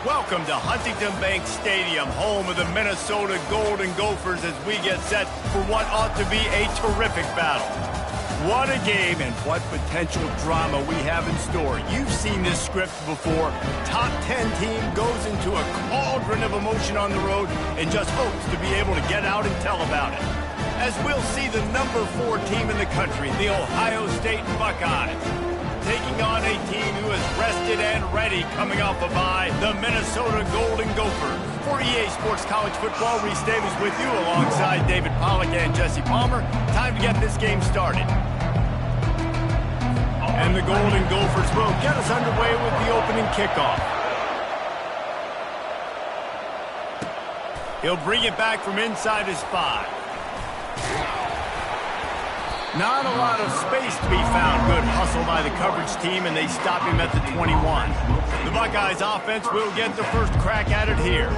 Welcome to Huntington Bank Stadium, home of the Minnesota Golden Gophers, as we get set for what ought to be a terrific battle. What a game and what potential drama we have in store. You've seen this script before. Top 10 team goes into a cauldron of emotion on the road and just hopes to be able to get out and tell about it. As we'll see the number 4 team in the country, the Ohio State Buckeyes, taking on a team who is rested and ready coming off a bye, the Minnesota Golden Gophers. For EA Sports College Football, Reese Davis with you alongside David Pollack and Jesse Palmer. Time to get this game started. And the Golden Gophers will get us underway with the opening kickoff. He'll bring it back from inside his 5. Not a lot of space to be found. Good hustle by the coverage team, and they stop him at the 21. The Buckeyes offense will get the first crack at it here.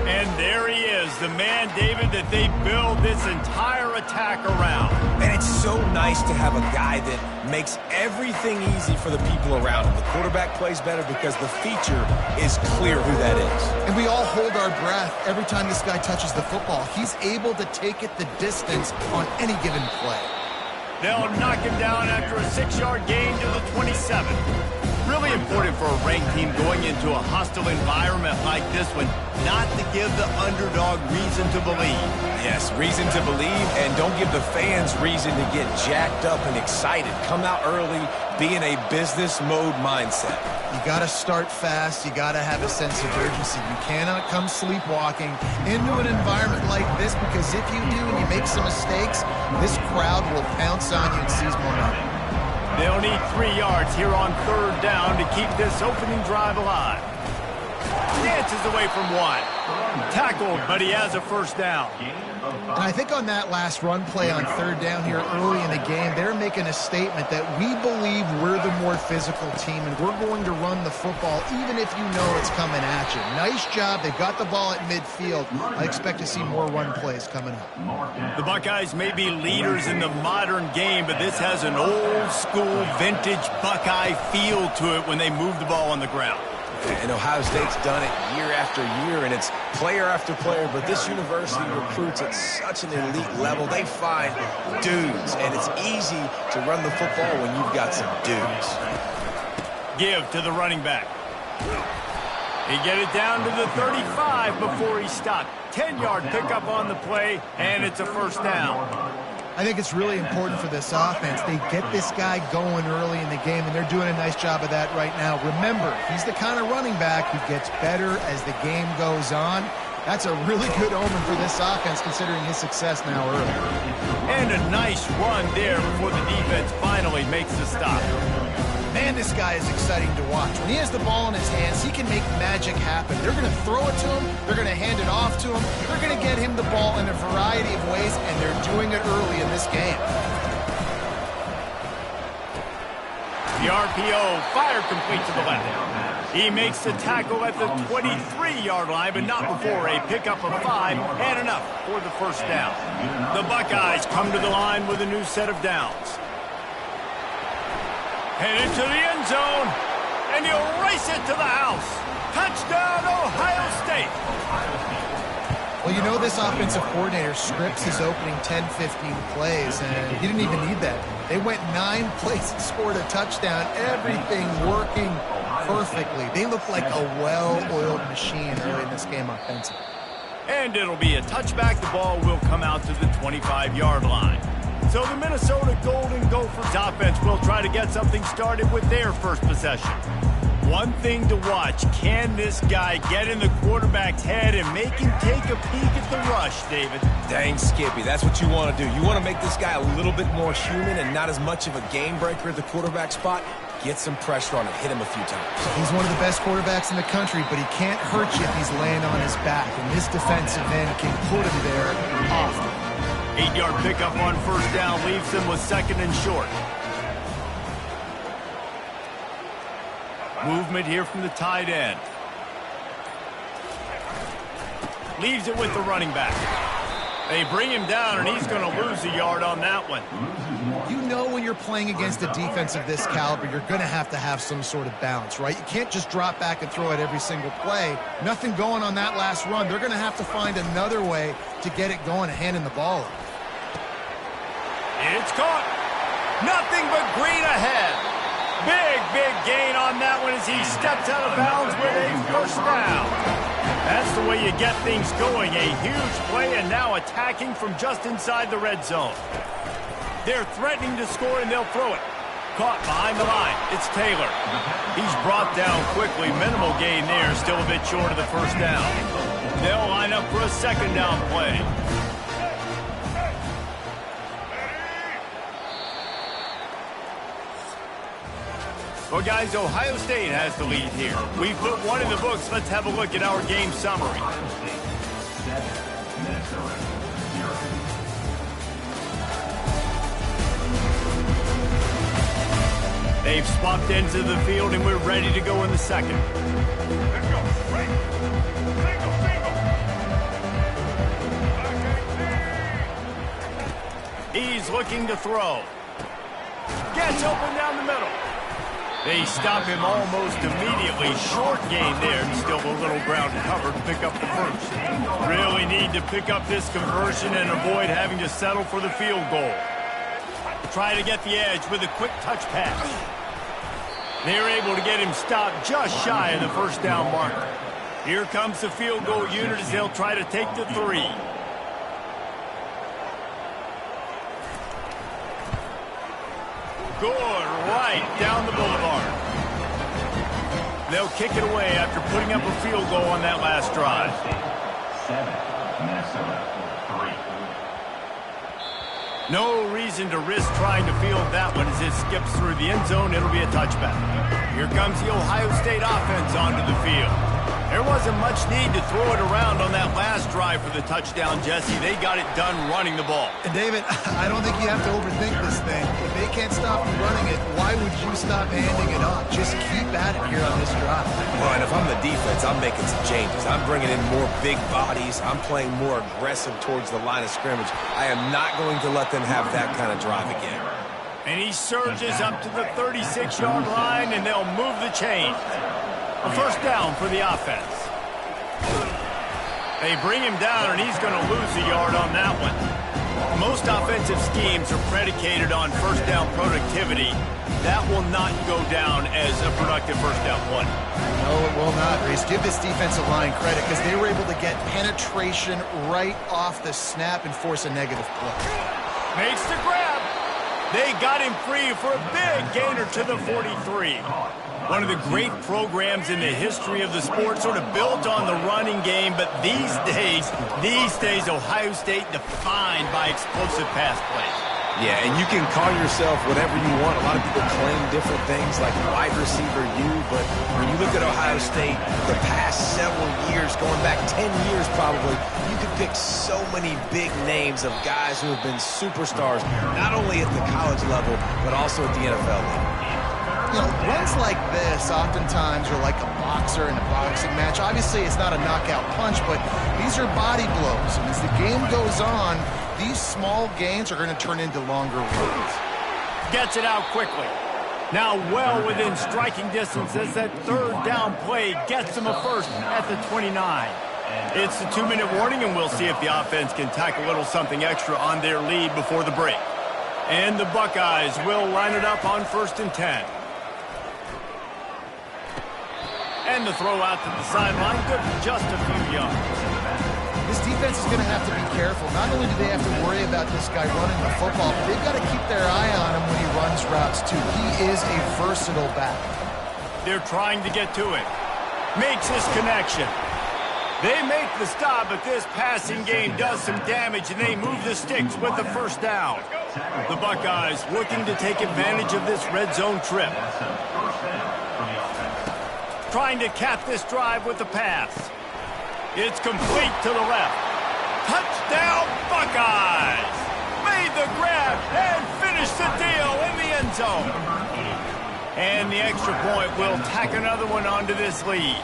And there he is, the man, David, that they build this entire attack around. And it's so nice to have a guy that makes everything easy for the people around him. The quarterback plays better because the feature is clear who that is. And we all hold our breath every time this guy touches the football. He's able to take it the distance on any given play. They'll knock him down after a 6-yard gain to the 27. Really important for a ranked team going into a hostile environment like this one, not to give the underdog reason to believe. Yes, reason to believe, and don't give the fans reason to get jacked up and excited. Come out early, be in a business mode mindset. You got to start fast. You got to have a sense of urgency. You cannot come sleepwalking into an environment like this, because if you do and you make some mistakes, this crowd will pounce on you and seize momentum. They'll need 3 yards here on 3rd down to keep this opening drive alive. Dances away from 1. Tackled, but he has a first down. And I think on that last run play on 3rd down here early in the game, they're making a statement that we believe we're the more physical team and we're going to run the football even if you know it's coming at you. Nice job. They've got the ball at midfield. I expect to see more run plays coming up. The Buckeyes may be leaders in the modern game, but this has an old-school, vintage Buckeye feel to it when they move the ball on the ground. And Ohio State's done it year after year, and it's player after player, but this university recruits at such an elite level. They find dudes, and it's easy to run the football when you've got some dudes. Give to the running back. He get it down to the 35 before he stopped. 10-yard pickup on the play, and it's a first down. I think it's really important for this offense. They get this guy going early in the game, and they're doing a nice job of that right now. Remember, he's the kind of running back who gets better as the game goes on. That's a really good omen for this offense, considering his success now early. And a nice run there before the defense finally makes the stop. Man, this guy is exciting to watch. When he has the ball in his hands, he can make magic happen. They're going to throw it to him. They're going to hand it off to him. They're going to get him the ball in a variety of ways, and they're doing it early in this game. The RPO fired complete to the left. He makes the tackle at the 23-yard line, but not before a pickup of 5 and enough for the first down. The Buckeyes come to the line with a new set of downs. And into the end zone, and he'll race it to the house. Touchdown, Ohio State. Well, you know this offensive coordinator scripts his opening 10-15 plays, and he didn't even need that. They went 9 plays and scored a touchdown, everything working perfectly. They look like a well-oiled machine early in this game offensively. And it'll be a touchback. The ball will come out to the 25-yard line. So the Minnesota Golden Gophers offense will try to get something started with their first possession. One thing to watch, can this guy get in the quarterback's head and make him take a peek at the rush, David? Dang, Skippy, that's what you want to do. You want to make this guy a little bit more human and not as much of a game breaker at the quarterback spot. Get some pressure on him, hit him a few times. He's one of the best quarterbacks in the country, but he can't hurt you if he's laying on his back, and this defensive end can put him there often. 8-yard pickup on first down leaves him with 2nd and short. Movement here from the tight end. Leaves it with the running back. They bring him down, and he's going to lose a yard on that one. You know when you're playing against a defense of this caliber, you're going to have some sort of balance, right? You can't just drop back and throw it every single play. Nothing going on that last run. They're going to have to find another way to get it going and handing the ball up. It's caught. Nothing but green ahead. Big gain on that one as he steps out of bounds with a first down. That's the way you get things going. A huge play, and now attacking from just inside the red zone. They're threatening to score, and they'll throw it. Caught behind the line. It's Taylor. He's brought down quickly. Minimal gain there. Still a bit short of the first down. They'll line up for a second down play. Well, guys, Ohio State has the lead here. We've put one in the books. Let's have a look at our game summary. They've swapped ends of the field, and we're ready to go in the second. Let's go. Right. Single. He's looking to throw. Gets open down the middle. They stop him almost immediately. Short gain there, and still a little ground covered to pick up the first. Really need to pick up this conversion and avoid having to settle for the field goal. Try to get the edge with a quick touch pass. They're able to get him stopped just shy of the first down marker. Here comes the field goal unit as they'll try to take the 3. Good, right down the boulevard. They'll kick it away after putting up a field goal on that last drive. 7, Minnesota 3. No reason to risk trying to field that one as it skips through the end zone. It'll be a touchback. Here comes the Ohio State offense onto the field. There wasn't much need to throw it around on that last drive for the touchdown, Jesse. They got it done running the ball. And, David, I don't think you have to overthink this thing. If they can't stop you running it, why would you stop handing it off? Just keep at it here on this drive. Well, and if I'm the defense, I'm making some changes. I'm bringing in more big bodies. I'm playing more aggressive towards the line of scrimmage. I am not going to let them have that kind of drive again. And he surges up to the 36-yard line, and they'll move the chain. A first down for the offense. They bring him down, and he's going to lose a yard on that one. Most offensive schemes are predicated on first down productivity. That will not go down as a productive first down one. No, it will not, Reese. Give this defensive line credit because they were able to get penetration right off the snap and force a negative play. Makes the grab. They got him free for a big gainer to the 43. One of the great programs in the history of the sport, sort of built on the running game, but these days, Ohio State defined by explosive pass plays. Yeah, and you can call yourself whatever you want. A lot of people claim different things like wide receiver U, but when you look at Ohio State, the past several years, going back 10 years probably, you could pick so many big names of guys who have been superstars, not only at the college level, but also at the NFL level. You know, runs like this oftentimes are like a boxer in a boxing match. Obviously, it's not a knockout punch, but these are body blows. And as the game goes on, these small gains are going to turn into longer runs. Gets it out quickly. Now well within striking distance as that third down play gets him a first at the 29. It's the 2-minute warning, and we'll see if the offense can tack a little something extra on their lead before the break. And the Buckeyes will line it up on 1st and 10. And the throw out to the sideline, good for just a few yards. This defense is going to have to be careful. Not only do they have to worry about this guy running the football, but they've got to keep their eye on him when he runs routes, too. He is a versatile back. They're trying to get to it. Makes his connection. They make the stop, but this passing game does some damage, and they move the sticks with the first down. The Buckeyes looking to take advantage of this red zone trip. Trying to cap this drive with the pass. It's complete to the left. Touchdown, Buckeyes! Made the grab and finished the deal in the end zone. And the extra point will tack another one onto this lead.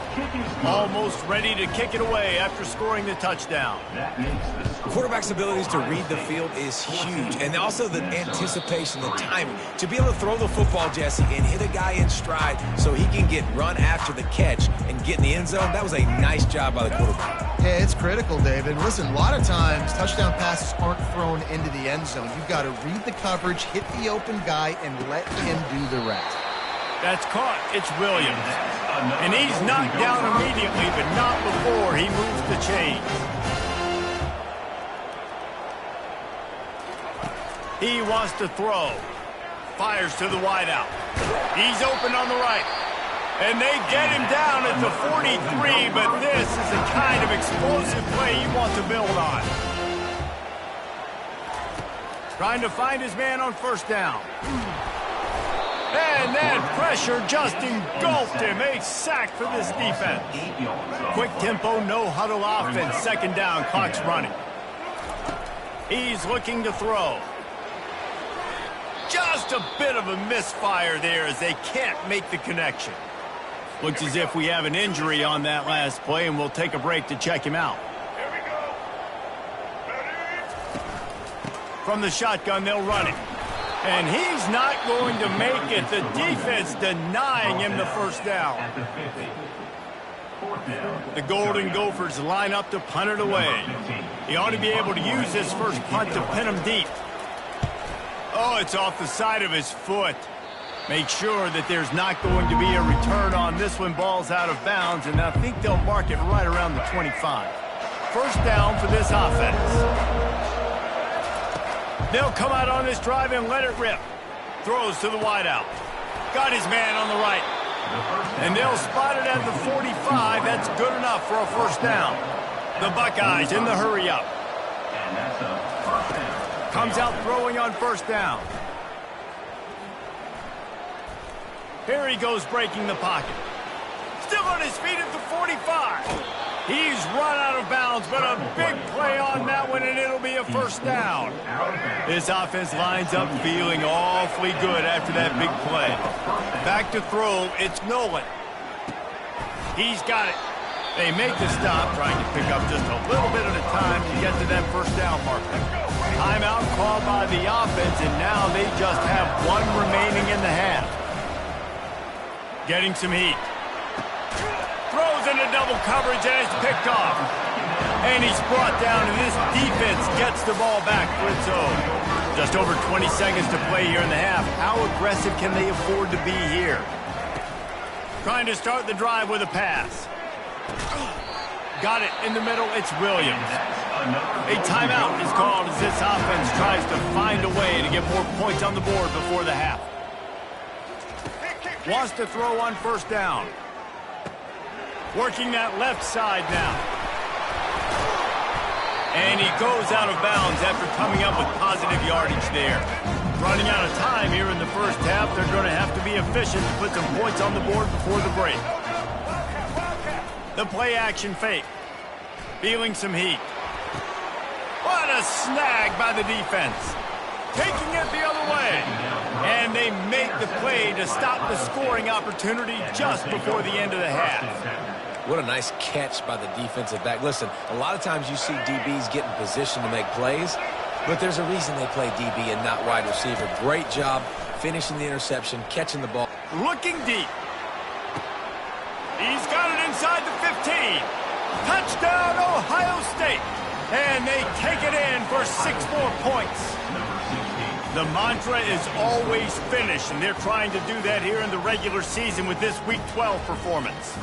Almost ready to kick it away after scoring the touchdown. Quarterback's abilities to read the field is huge, and also the anticipation, the timing. To be able to throw the football, Jesse, and hit a guy in stride so he can get run after the catch and get in the end zone, that was a nice job by the quarterback. Yeah, it's critical, David. Listen, a lot of times touchdown passes aren't thrown into the end zone. You've got to read the coverage, hit the open guy, and let him do the rest. That's caught. It's Williams. And he's knocked down immediately, but not before he moves the chains. He wants to throw. Fires to the wideout. He's open on the right. And they get him down at the 43, but this is the kind of explosive play you want to build on. Trying to find his man on first down. And that pressure just engulfed him. A sack for this defense. Quick tempo, no huddle offense. Second down, clock's running. He's looking to throw. Just a bit of a misfire there as they can't make the connection. Looks as if we have an injury on that last play, and we'll take a break to check him out. From the shotgun, they'll run it. And he's not going to make it. The defense denying him the first down. The Golden Gophers line up to punt it away. He ought to be able to use this first punt to pin him deep. Oh, it's off the side of his foot. Make sure that there's not going to be a return on this one. Ball's out of bounds, and I think they'll mark it right around the 25. First down for this offense. They'll come out on this drive and let it rip. Throws to the wideout. Got his man on the right. And they'll spot it at the 45. That's good enough for a first down. The Buckeyes in the hurry up. Comes out throwing on first down. Here he goes breaking the pocket. Still on his feet at the 45. He's run out of bounds, but a big play on that one, and it'll be a first down. This offense lines up feeling awfully good after that big play. Back to throw, it's Nolan. He's got it. They make the stop, trying to pick up just a little bit at a time to get to that first down marker. Timeout called by the offense, and now they just have one remaining in the half. Getting some heat. Throws into double coverage, and it's picked off. And he's brought down, and this defense gets the ball back for its own. Just over 20 seconds to play here in the half. How aggressive can they afford to be here? Trying to start the drive with a pass. Got it in the middle. It's Williams. A timeout is called as this offense tries to find a way to get more points on the board before the half. Wants to throw on first down. Working that left side now. And he goes out of bounds after coming up with positive yardage there. Running out of time here in the first half. They're going to have to be efficient to put some points on the board before the break. The play action fake. Feeling some heat. What a snag by the defense. Taking it the other way. And they make the play to stop the scoring opportunity just before the end of the half. What a nice catch by the defensive back. Listen, a lot of times you see DBs get in position to make plays, but there's a reason they play DB and not wide receiver. Great job finishing the interception, catching the ball. Looking deep. He's got it inside the 15. Touchdown, Ohio State. And they take it in for 6 more points. The mantra is always finish, and they're trying to do that here in the regular season with this Week 12 performance.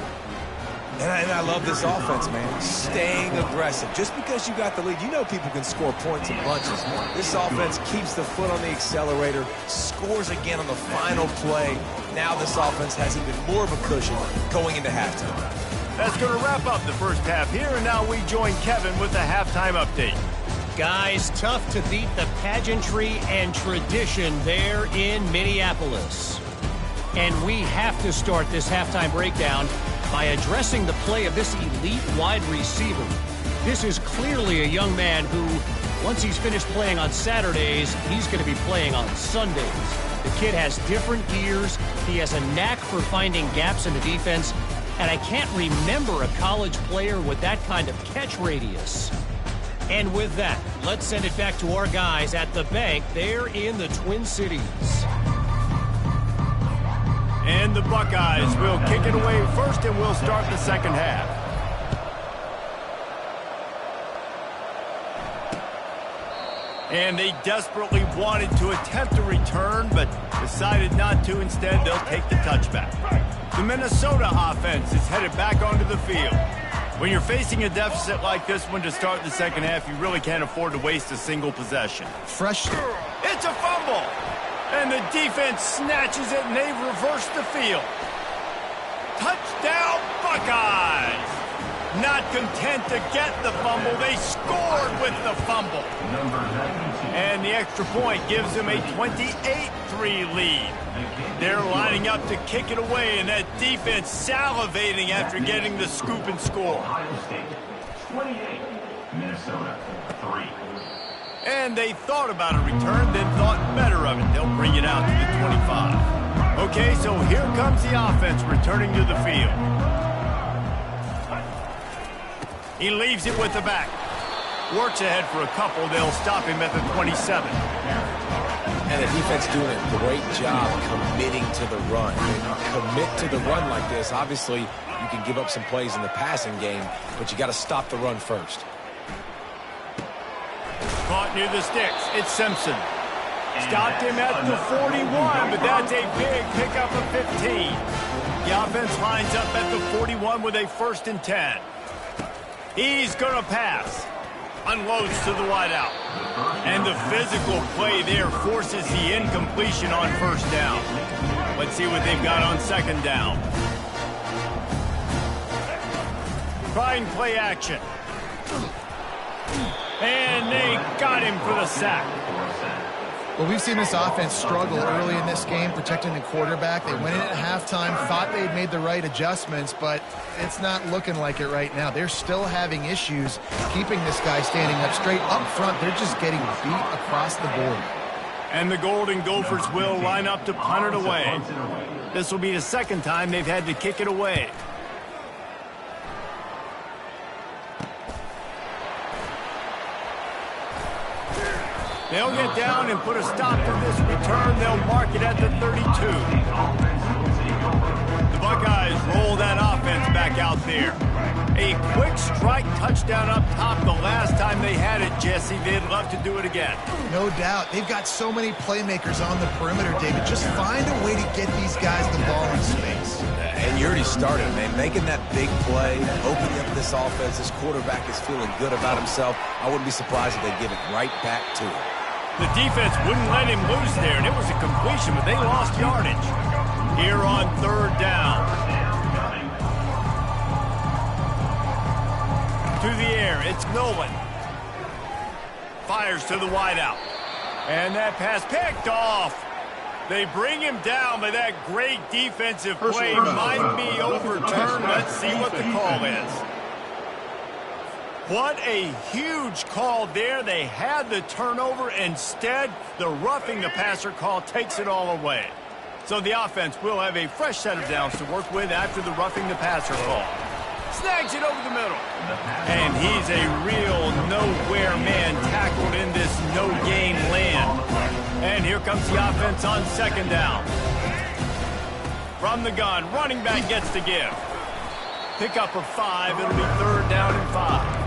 And I love this offense, man. Staying aggressive. Just because you got the lead, you know people can score points in bunches. This offense keeps the foot on the accelerator, scores again on the final play. Now this offense has even more of a cushion going into halftime. That's going to wrap up the first half here, and now we join Kevin with the halftime update. Guys, tough to beat the pageantry and tradition there in Minneapolis. And we have to start this halftime breakdown by addressing the play of this elite wide receiver. This is clearly a young man who Once he's finished playing on Saturdays, he's going to be playing on Sundays. The kid has different gears. He has a knack for finding gaps in the defense. And I can't remember a college player with that kind of catch radius. And with that, let's send it back to our guys at the bank there in the Twin Cities. And the Buckeyes will kick it away first, and we'll start the second half. And they desperately wanted to attempt a return, but decided not to. Instead, they'll take the touchback. The Minnesota offense is headed back onto the field. When you're facing a deficit like this one to start the second half, you really can't afford to waste a single possession. Fresh. It's a fumble. And the defense snatches it, and they reverse the field. Touchdown, Buckeyes! Not content to get the fumble, they scored with the fumble. And the extra point gives them a 28-3 lead. They're lining up to kick it away, and that defense salivating after getting the scoop and score. Ohio State 28, Minnesota 3. And they thought about a return, then thought better of it. They'll bring it out to the 25. Okay, so here comes the offense returning to the field. He leaves it with the back. Works ahead for a couple. They'll stop him at the 27. And the defense doing a great job committing to the run. When you commit to the run like this, obviously you can give up some plays in the passing game, but you got to stop the run first. Caught near the sticks. It's Simpson. Stopped him at the 41, but that's a big pickup of 15. The offense lines up at the 41 with a 1st and 10. He's going to pass. Unloads to the wideout. And the physical play there forces the incompletion on 1st down. Let's see what they've got on 2nd down. Trying play action. And they got him for the sack. Well, we've seen this offense struggle early in this game protecting the quarterback. They went in at halftime, thought they'd made the right adjustments, but it's not looking like it right now. They're still having issues keeping this guy standing up straight. Up front, they're just getting beat across the board. And the Golden Gophers will line up to punt it away. This will be the 2nd time they've had to kick it away. They'll get down and put a stop to this return. They'll mark it at the 32. The Buckeyes roll that offense back out there. A quick strike touchdown up top the last time they had it, Jesse. They'd love to do it again. No doubt. They've got so many playmakers on the perimeter, David. Just find a way to get these guys the ball in space. And you already started, man. Making that big play, opening up this offense. This quarterback is feeling good about himself. I wouldn't be surprised if they give it right back to him. The defense wouldn't let him loose there, and it was a completion, but they lost yardage. Here on 3rd down. To the air, it's Nolan. Fires to the wideout. And that pass picked off. They bring him down, but that great defensive play might be overturned. Let's see what the call is. What a huge call there. They had the turnover. Instead, the roughing the passer call takes it all away. So the offense will have a fresh set of downs to work with after the roughing the passer call. Snags it over the middle. And he's a real nowhere man tackled in this no-game land. And here comes the offense on 2nd down. From the gun, running back gets to give. Pickup of 5. It'll be 3rd down and 5.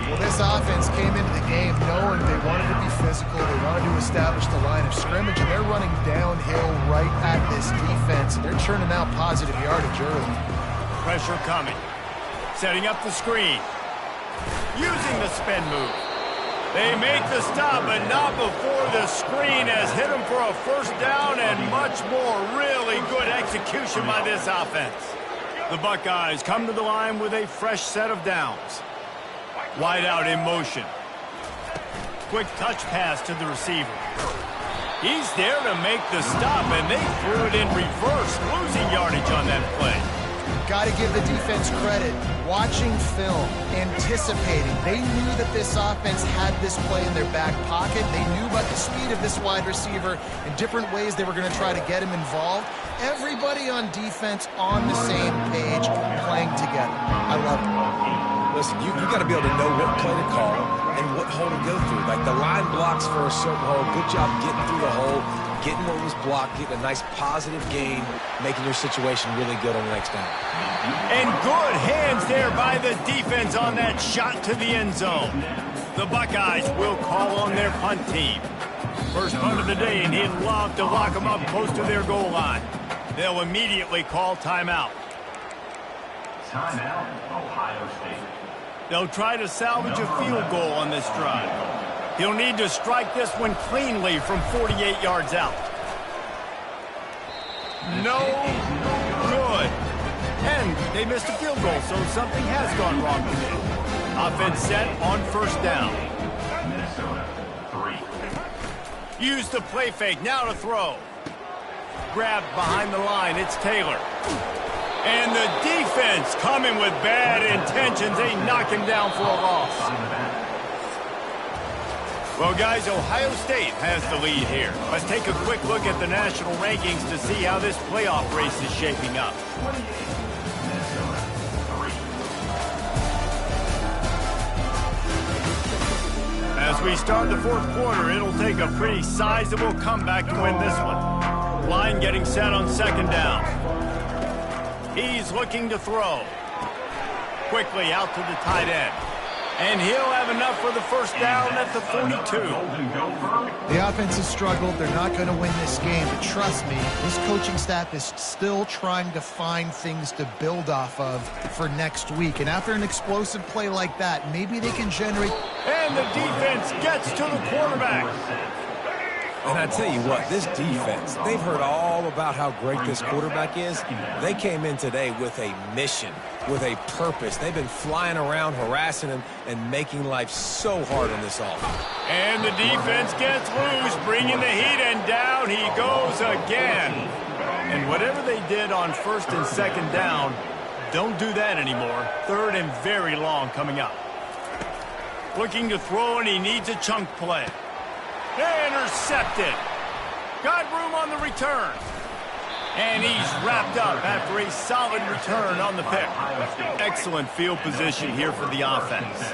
Well, this offense came into the game knowing they wanted to be physical. They wanted to establish the line of scrimmage, and they're running downhill right at this defense. And they're churning out positive yardage early. Pressure coming. Setting up the screen. Using the spin move. They make the stop, but not before the screen has hit them for a 1st down and much more. Really good execution by this offense. The Buckeyes come to the line with a fresh set of downs. Wide out in motion. Quick touch pass to the receiver. He's there to make the stop, and they threw it in reverse, losing yardage on that play. Got to give the defense credit. Watching film, anticipating. They knew that this offense had this play in their back pocket. They knew about the speed of this wide receiver and different ways they were going to try to get him involved. Everybody on defense on the same page, playing together. I love it. Listen, you got to be able to know what play to call and what hole to go through. Like the line blocks for a certain hole. Good job getting through the hole, getting what was blocked, getting a nice positive gain, making your situation really good on the next down. And good hands there by the defense on that shot to the end zone. The Buckeyes will call on their punt team. First punt of the day, and he'd love to lock them up close to their goal line. They'll immediately call timeout. Timeout, Ohio State. They'll try to salvage a field goal on this drive. He'll need to strike this one cleanly from 48 yards out. No good. And they missed a field goal, so something has gone wrong today. Offense set on first down. Minnesota, 3. Use the play fake, now to throw. Grabbed behind the line, it's Taylor. And the defense coming with bad intentions. They knock him down for a loss. Well, guys, Ohio State has the lead here. Let's take a quick look at the national rankings to see how this playoff race is shaping up. Minnesota, 3. As we start the fourth quarter, it'll take a pretty sizable comeback to win this one. Line getting set on second down. He's looking to throw. Quickly out to the tight end. And he'll have enough for the first down at the 42. The offense has struggled. They're not going to win this game. But trust me, this coaching staff is still trying to find things to build off of for next week. And after an explosive play like that, maybe they can generate... And the defense gets to the quarterback. And I tell you what, this defense, they've heard all about how great this quarterback is. They came in today with a mission, with a purpose. They've been flying around, harassing him, and making life so hard on this offense. And the defense gets loose, bringing the heat, and down he goes again. And whatever they did on first and second down, don't do that anymore. Third and very long coming up. Looking to throw, and he needs a chunk play. Intercepted. Got room on the return. And he's wrapped up after a solid return on the pick. Excellent field position here for the offense.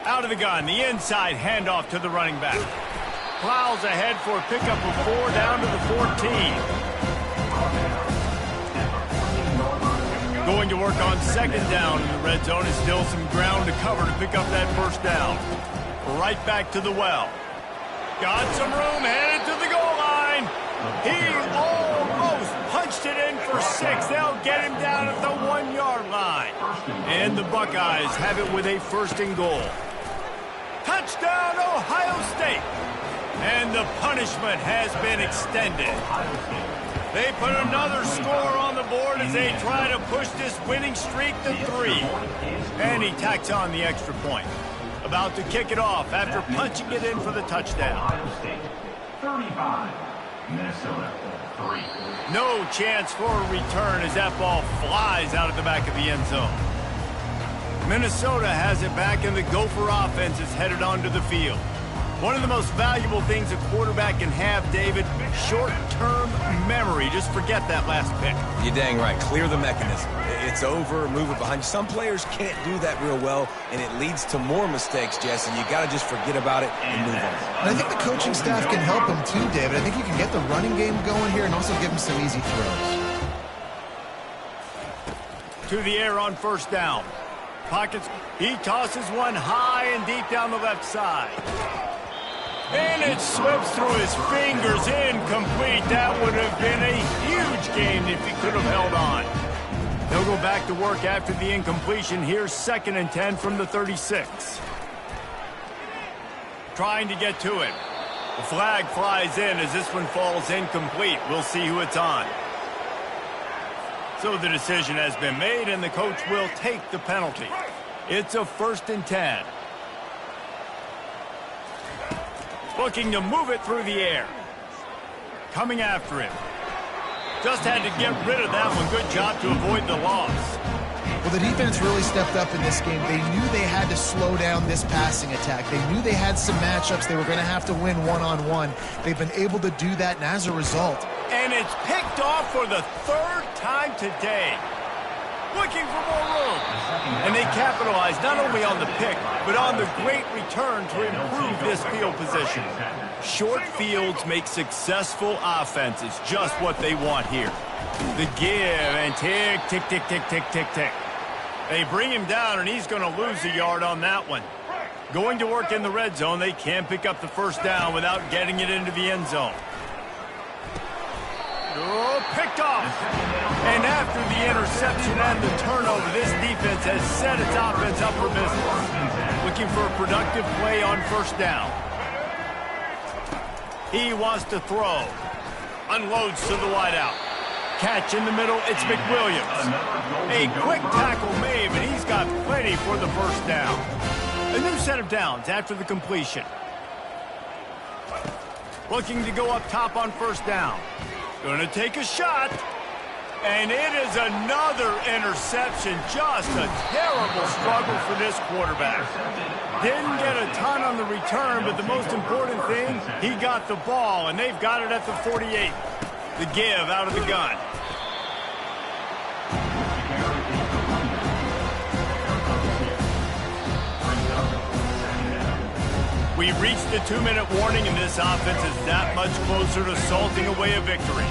Out of the gun, the inside handoff to the running back. Plows ahead for a pickup of 4 down to the 14. Going to work on second down in the red zone. Is still some ground to cover to pick up that first down. Right back to the well. Got some room, headed to the goal line. He almost punched it in for 6. They'll get him down at the 1-yard line. And the Buckeyes have it with a first and goal. Touchdown, Ohio State. And the punishment has been extended. They put another score on the board as they try to push this winning streak to 3. And he tacks on the extra point. About to kick it off after punching it in for the touchdown. Ohio State, 35. Minnesota, 3. No chance for a return as that ball flies out of the back of the end zone. Minnesota has it back, and the Gopher offense is headed onto the field. One of the most valuable things a quarterback can have, David, short-term memory. Just forget that last pick. You're dang right. Clear the mechanism. It's over, move it behind you. Some players can't do that real well, and it leads to more mistakes, Jesse. You got to just forget about it and move on. And I think the coaching staff can help him too, David. I think you can get the running game going here and also give him some easy throws. To the air on first down. Pockets. He tosses one high and deep down the left side. And it slips through his fingers, incomplete. That would have been a huge gain if he could have held on. They'll go back to work after the incompletion. Here's 2nd and 10 from the 36. Trying to get to it. The flag flies in as this one falls incomplete. We'll see who it's on. So the decision has been made, and the coach will take the penalty. It's a 1st and 10. Looking to move it through the air. Coming after him. Just had to get rid of that one. Good job to avoid the loss. Well, the defense really stepped up in this game. They knew they had to slow down this passing attack. They knew they had some matchups they were going to have to win one-on-one. They've been able to do that, and as a result. And it's picked off for the third time today. Looking for more room. And they capitalize not only on the pick, but on the great return to improve this field position. Short fields make successful offenses just what they want here. The give and tick, tick, tick, tick, tick, tick, tick. They bring him down, and he's going to lose a yard on that one. Going to work in the red zone, they can't pick up the first down without getting it into the end zone. Oh, picked off. And after the interception and the turnover, this defense has set its offense up for business. Looking for a productive play on first down. He wants to throw. Unloads to the wideout. Catch in the middle, it's McWilliams. A quick tackle made, but he's got plenty for the first down. A new set of downs after the completion. Looking to go up top on first down. Going to take a shot. And it is another interception. Just a terrible struggle for this quarterback. Didn't get a ton on the return, but the most important thing, he got the ball, and they've got it at the 48. The give out of the gun. We reached the 2-minute warning, and this offense is that much closer to salting away a victory.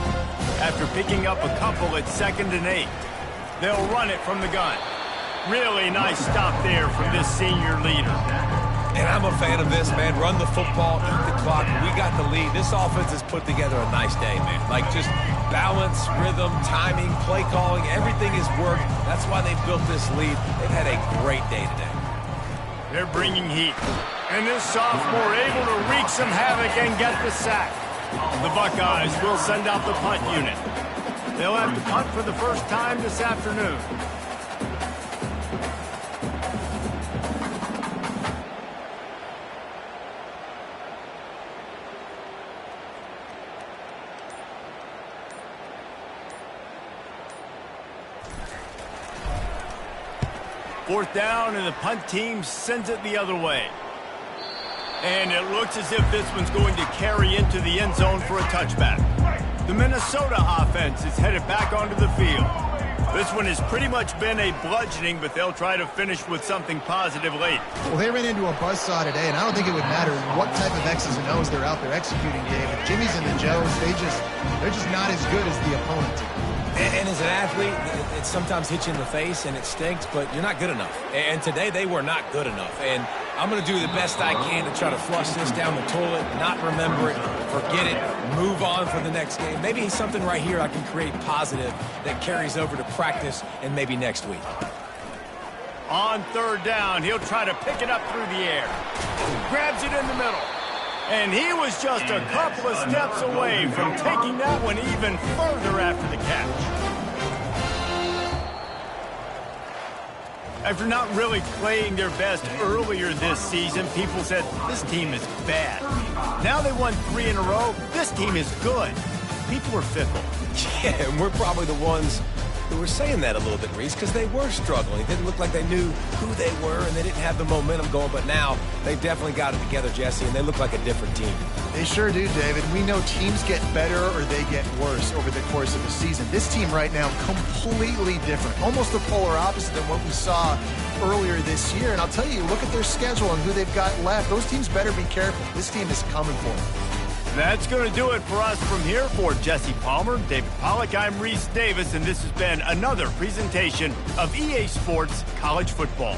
After picking up a couple at 2nd and 8, they'll run it from the gun. Really nice stop there from this senior leader. And I'm a fan of this, man. Run the football, eat the clock. We got the lead. This offense has put together a nice day, man. Like just balance, rhythm, timing, play calling, everything has worked. That's why they built this lead. They've had a great day today. They're bringing heat. And this sophomore able to wreak some havoc and get the sack. The Buckeyes will send out the punt unit. They'll have to punt for the first time this afternoon. Fourth down, and the punt team sends it the other way. And it looks as if this one's going to carry into the end zone for a touchback. The Minnesota offense is headed back onto the field. This one has pretty much been a bludgeoning, but they'll try to finish with something positive late. Well, they ran into a buzzsaw today, and I don't think it would matter what type of X's and O's they're out there executing, David. Jimmy's and the Joes, they're just not as good as the opponent. And as an athlete, it sometimes hits you in the face and it stinks, but you're not good enough. And today they were not good enough. And I'm going to do the best I can to try to flush this down the toilet, not remember it, forget it, move on for the next game. Maybe something right here I can create positive that carries over to practice and maybe next week. On third down, he'll try to pick it up through the air. Grabs it in the middle. And he was just a couple of steps away from taking that one even further after the catch. After not really playing their best earlier this season, people said, this team is bad. Now they won 3 in a row. This team is good. People are fickle. Yeah, and we're probably the ones who were saying that a little bit, Reese, because they were struggling. It didn't look like they knew who they were, and they didn't have the momentum going. But now they've definitely got it together, Jesse, and they look like a different team. They sure do, David. We know teams get better or they get worse over the course of the season. This team right now, completely different. Almost the polar opposite than what we saw earlier this year. And I'll tell you, look at their schedule and who they've got left. Those teams better be careful. This team is coming for them. That's going to do it for us from here. For Jesse Palmer, David Pollack, I'm Reese Davis, and this has been another presentation of EA Sports College Football.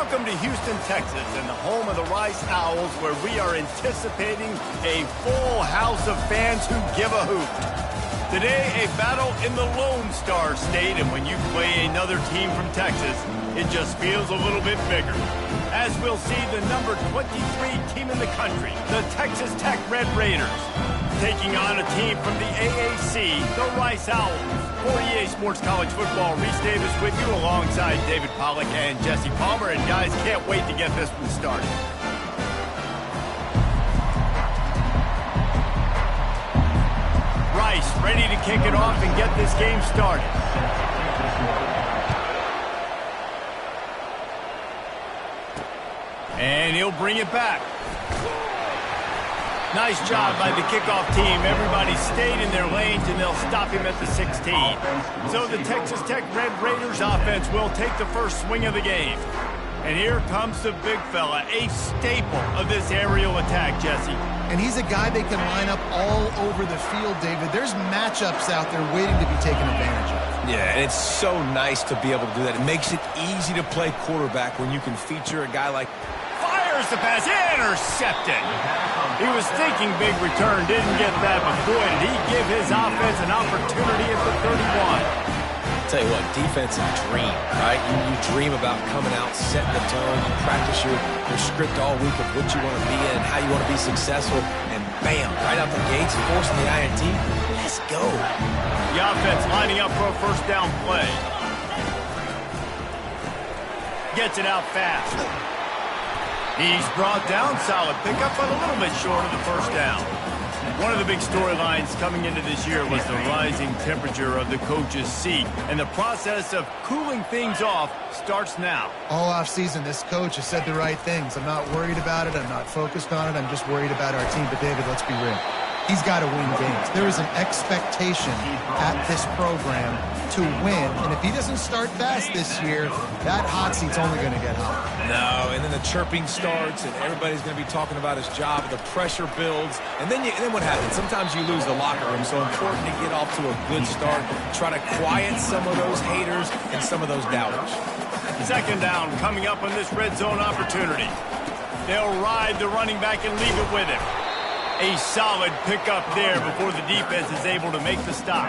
Welcome to Houston, Texas, and the home of the Rice Owls, where we are anticipating a full house of fans who give a hoot. Today, a battle in the Lone Star State, and when you play another team from Texas, it just feels a little bit bigger. As we'll see the number 23 team in the country, the Texas Tech Red Raiders, taking on a team from the AAC, the Rice Owls. For EA Sports College Football, Reese Davis with you alongside David Pollack and Jesse Palmer. And guys, can't wait to get this one started. Rice ready to kick it off and get this game started. And he'll bring it back. Nice job by the kickoff team. Everybody stayed in their lanes, and they'll stop him at the 16. So the Texas Tech Red Raiders offense will take the first swing of the game. And here comes the big fella, a staple of this aerial attack, Jesse. And he's a guy they can line up all over the field, David. There's matchups out there waiting to be taken advantage of. Yeah, and it's so nice to be able to do that. It makes it easy to play quarterback when you can feature a guy like... Fires the pass, intercepted. He was thinking big return, didn't get that, but boy, did he give his offense an opportunity at the 31. Tell you what, defensive dream, right? You dream about coming out, setting the tone. You practice your script all week of what you want to be in, how you want to be successful, and bam, right out the gates, forcing the INT. Let's go. The offense lining up for a first down play. Gets it out fast. He's brought down, solid pickup, but a little bit short of the first down. One of the big storylines coming into this year was the rising temperature of the coach's seat, and the process of cooling things off starts now. All offseason, this coach has said the right things. I'm not worried about it. I'm not focused on it. I'm just worried about our team. But, David, let's be real. He's got to win games. There is an expectation at this program to win. And if he doesn't start fast this year, that hot seat's only going to get hot. No, and then the chirping starts, and everybody's going to be talking about his job. The pressure builds, and then what happens? Sometimes you lose the locker room. So important to get off to a good start. Try to quiet some of those haters and some of those doubters. Second down coming up on this red zone opportunity. They'll ride the running back and leave it with him. A solid pickup there before the defense is able to make the stop.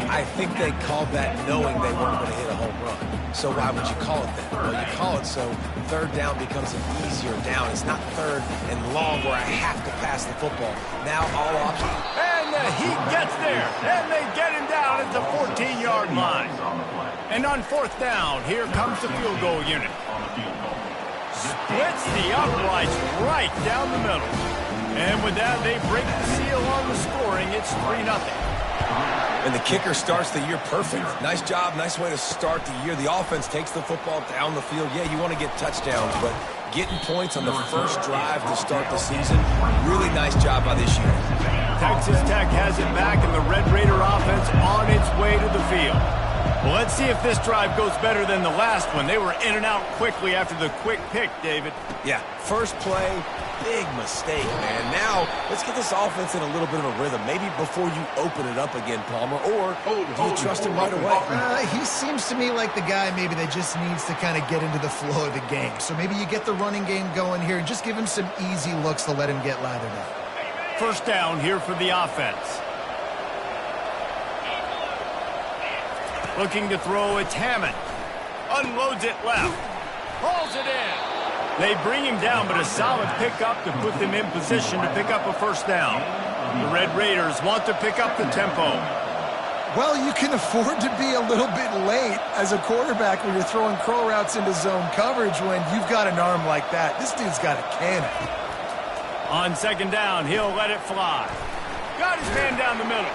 I think they called that knowing they weren't going to hit a home run. So why would you call it that? Well, you call it so third down becomes an easier down. It's not third and long where I have to pass the football. Now all options. And he gets there. And they get him down at the 14-yard line. And on fourth down, here comes the field goal unit. Splits the uprights right down the middle. And with that, they break the seal on the scoring. It's 3-0. And the kicker starts the year perfect. Nice job, nice way to start the year. The offense takes the football down the field. Yeah, you want to get touchdowns, but getting points on the first drive to start the season, really nice job by this unit. Texas Tech has it back, and the Red Raider offense on its way to the field. Well, let's see if this drive goes better than the last one. They were in and out quickly after the quick pick, David. Yeah, first play, big mistake, man. Now, let's get this offense in a little bit of a rhythm. Maybe before you open it up again, Palmer, or do you trust him right away? He seems to me like the guy maybe that just needs to kind of get into the flow of the game. So maybe you get the running game going here and just give him some easy looks to let him get lathered up. First down here for the offense. Looking to throw, it's Hammond. Unloads it left. Hauls it in. They bring him down, but a solid pickup to put them in position to pick up a first down. The Red Raiders want to pick up the tempo. Well, you can afford to be a little bit late as a quarterback when you're throwing crow routes into zone coverage when you've got an arm like that. This dude's got a cannon. On second down, he'll let it fly. Got his man down the middle.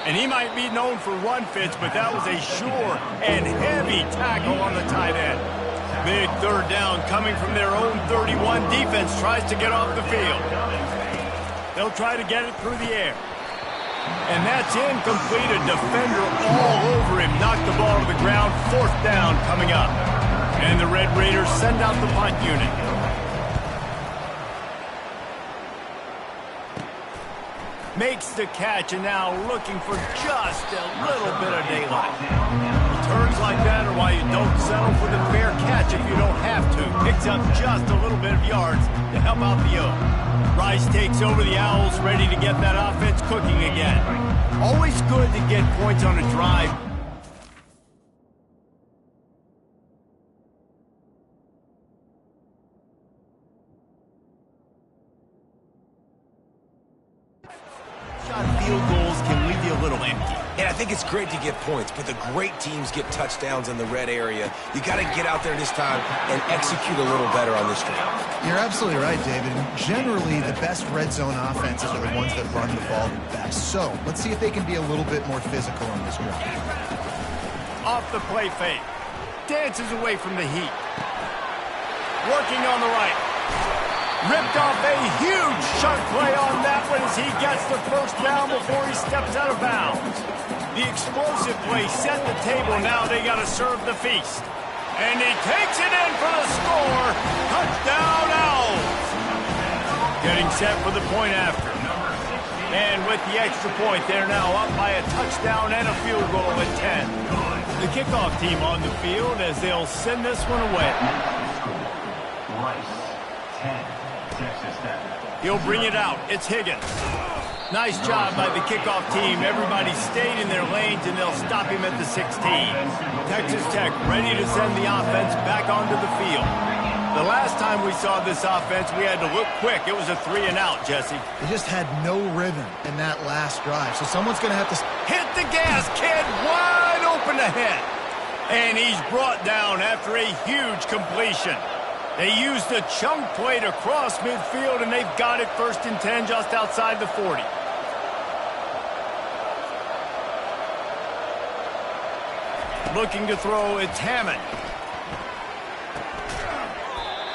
And he might be known for run fits, but that was a sure and heavy tackle on the tight end. Big third down coming from their own 31. Defense tries to get off the field. They'll try to get it through the air. And that's incomplete. A defender all over him. Knocked the ball to the ground. Fourth down coming up. And the Red Raiders send out the punt unit. Makes the catch, and now looking for just a little bit of daylight. Turns like that are why you don't settle for the fair catch if you don't have to. Picks up just a little bit of yards to help out the Oak. Rice takes over the Owls, ready to get that offense cooking again. Always good to get points on a drive. Field goals can leave you a little empty. And I think it's great to get points, but the great teams get touchdowns in the red area. You got to get out there this time and execute a little better on this drive. You're absolutely right, David. Generally, the best red zone offenses are the ones that run the ball the best. So let's see if they can be a little bit more physical on this drive. Off the play fake. Dances away from the heat. Working on the right. Ripped off a huge sharp play on that one as he gets the first down before he steps out of bounds. The explosive play set the table. Now they got to serve the feast. And he takes it in for the score. Touchdown Owls. Getting set for the point after. And with the extra point, they're now up by a touchdown and a field goal at 10. The kickoff team on the field as they'll send this one away. Rice, 10. Texas Tech. He'll bring it out. It's Higgins. Nice job by the kickoff team. Everybody stayed in their lanes, and they'll stop him at the 16. Texas Tech ready to send the offense back onto the field. The last time we saw this offense, we had to look quick. It was a 3-and-out, Jesse. They just had no rhythm in that last drive, so someone's going to have to... Hit the gas, kid! Wide open ahead. And he's brought down after a huge completion. They used a chunk play to cross midfield, and they've got it 1st and 10 just outside the 40. Looking to throw, it's Hammond.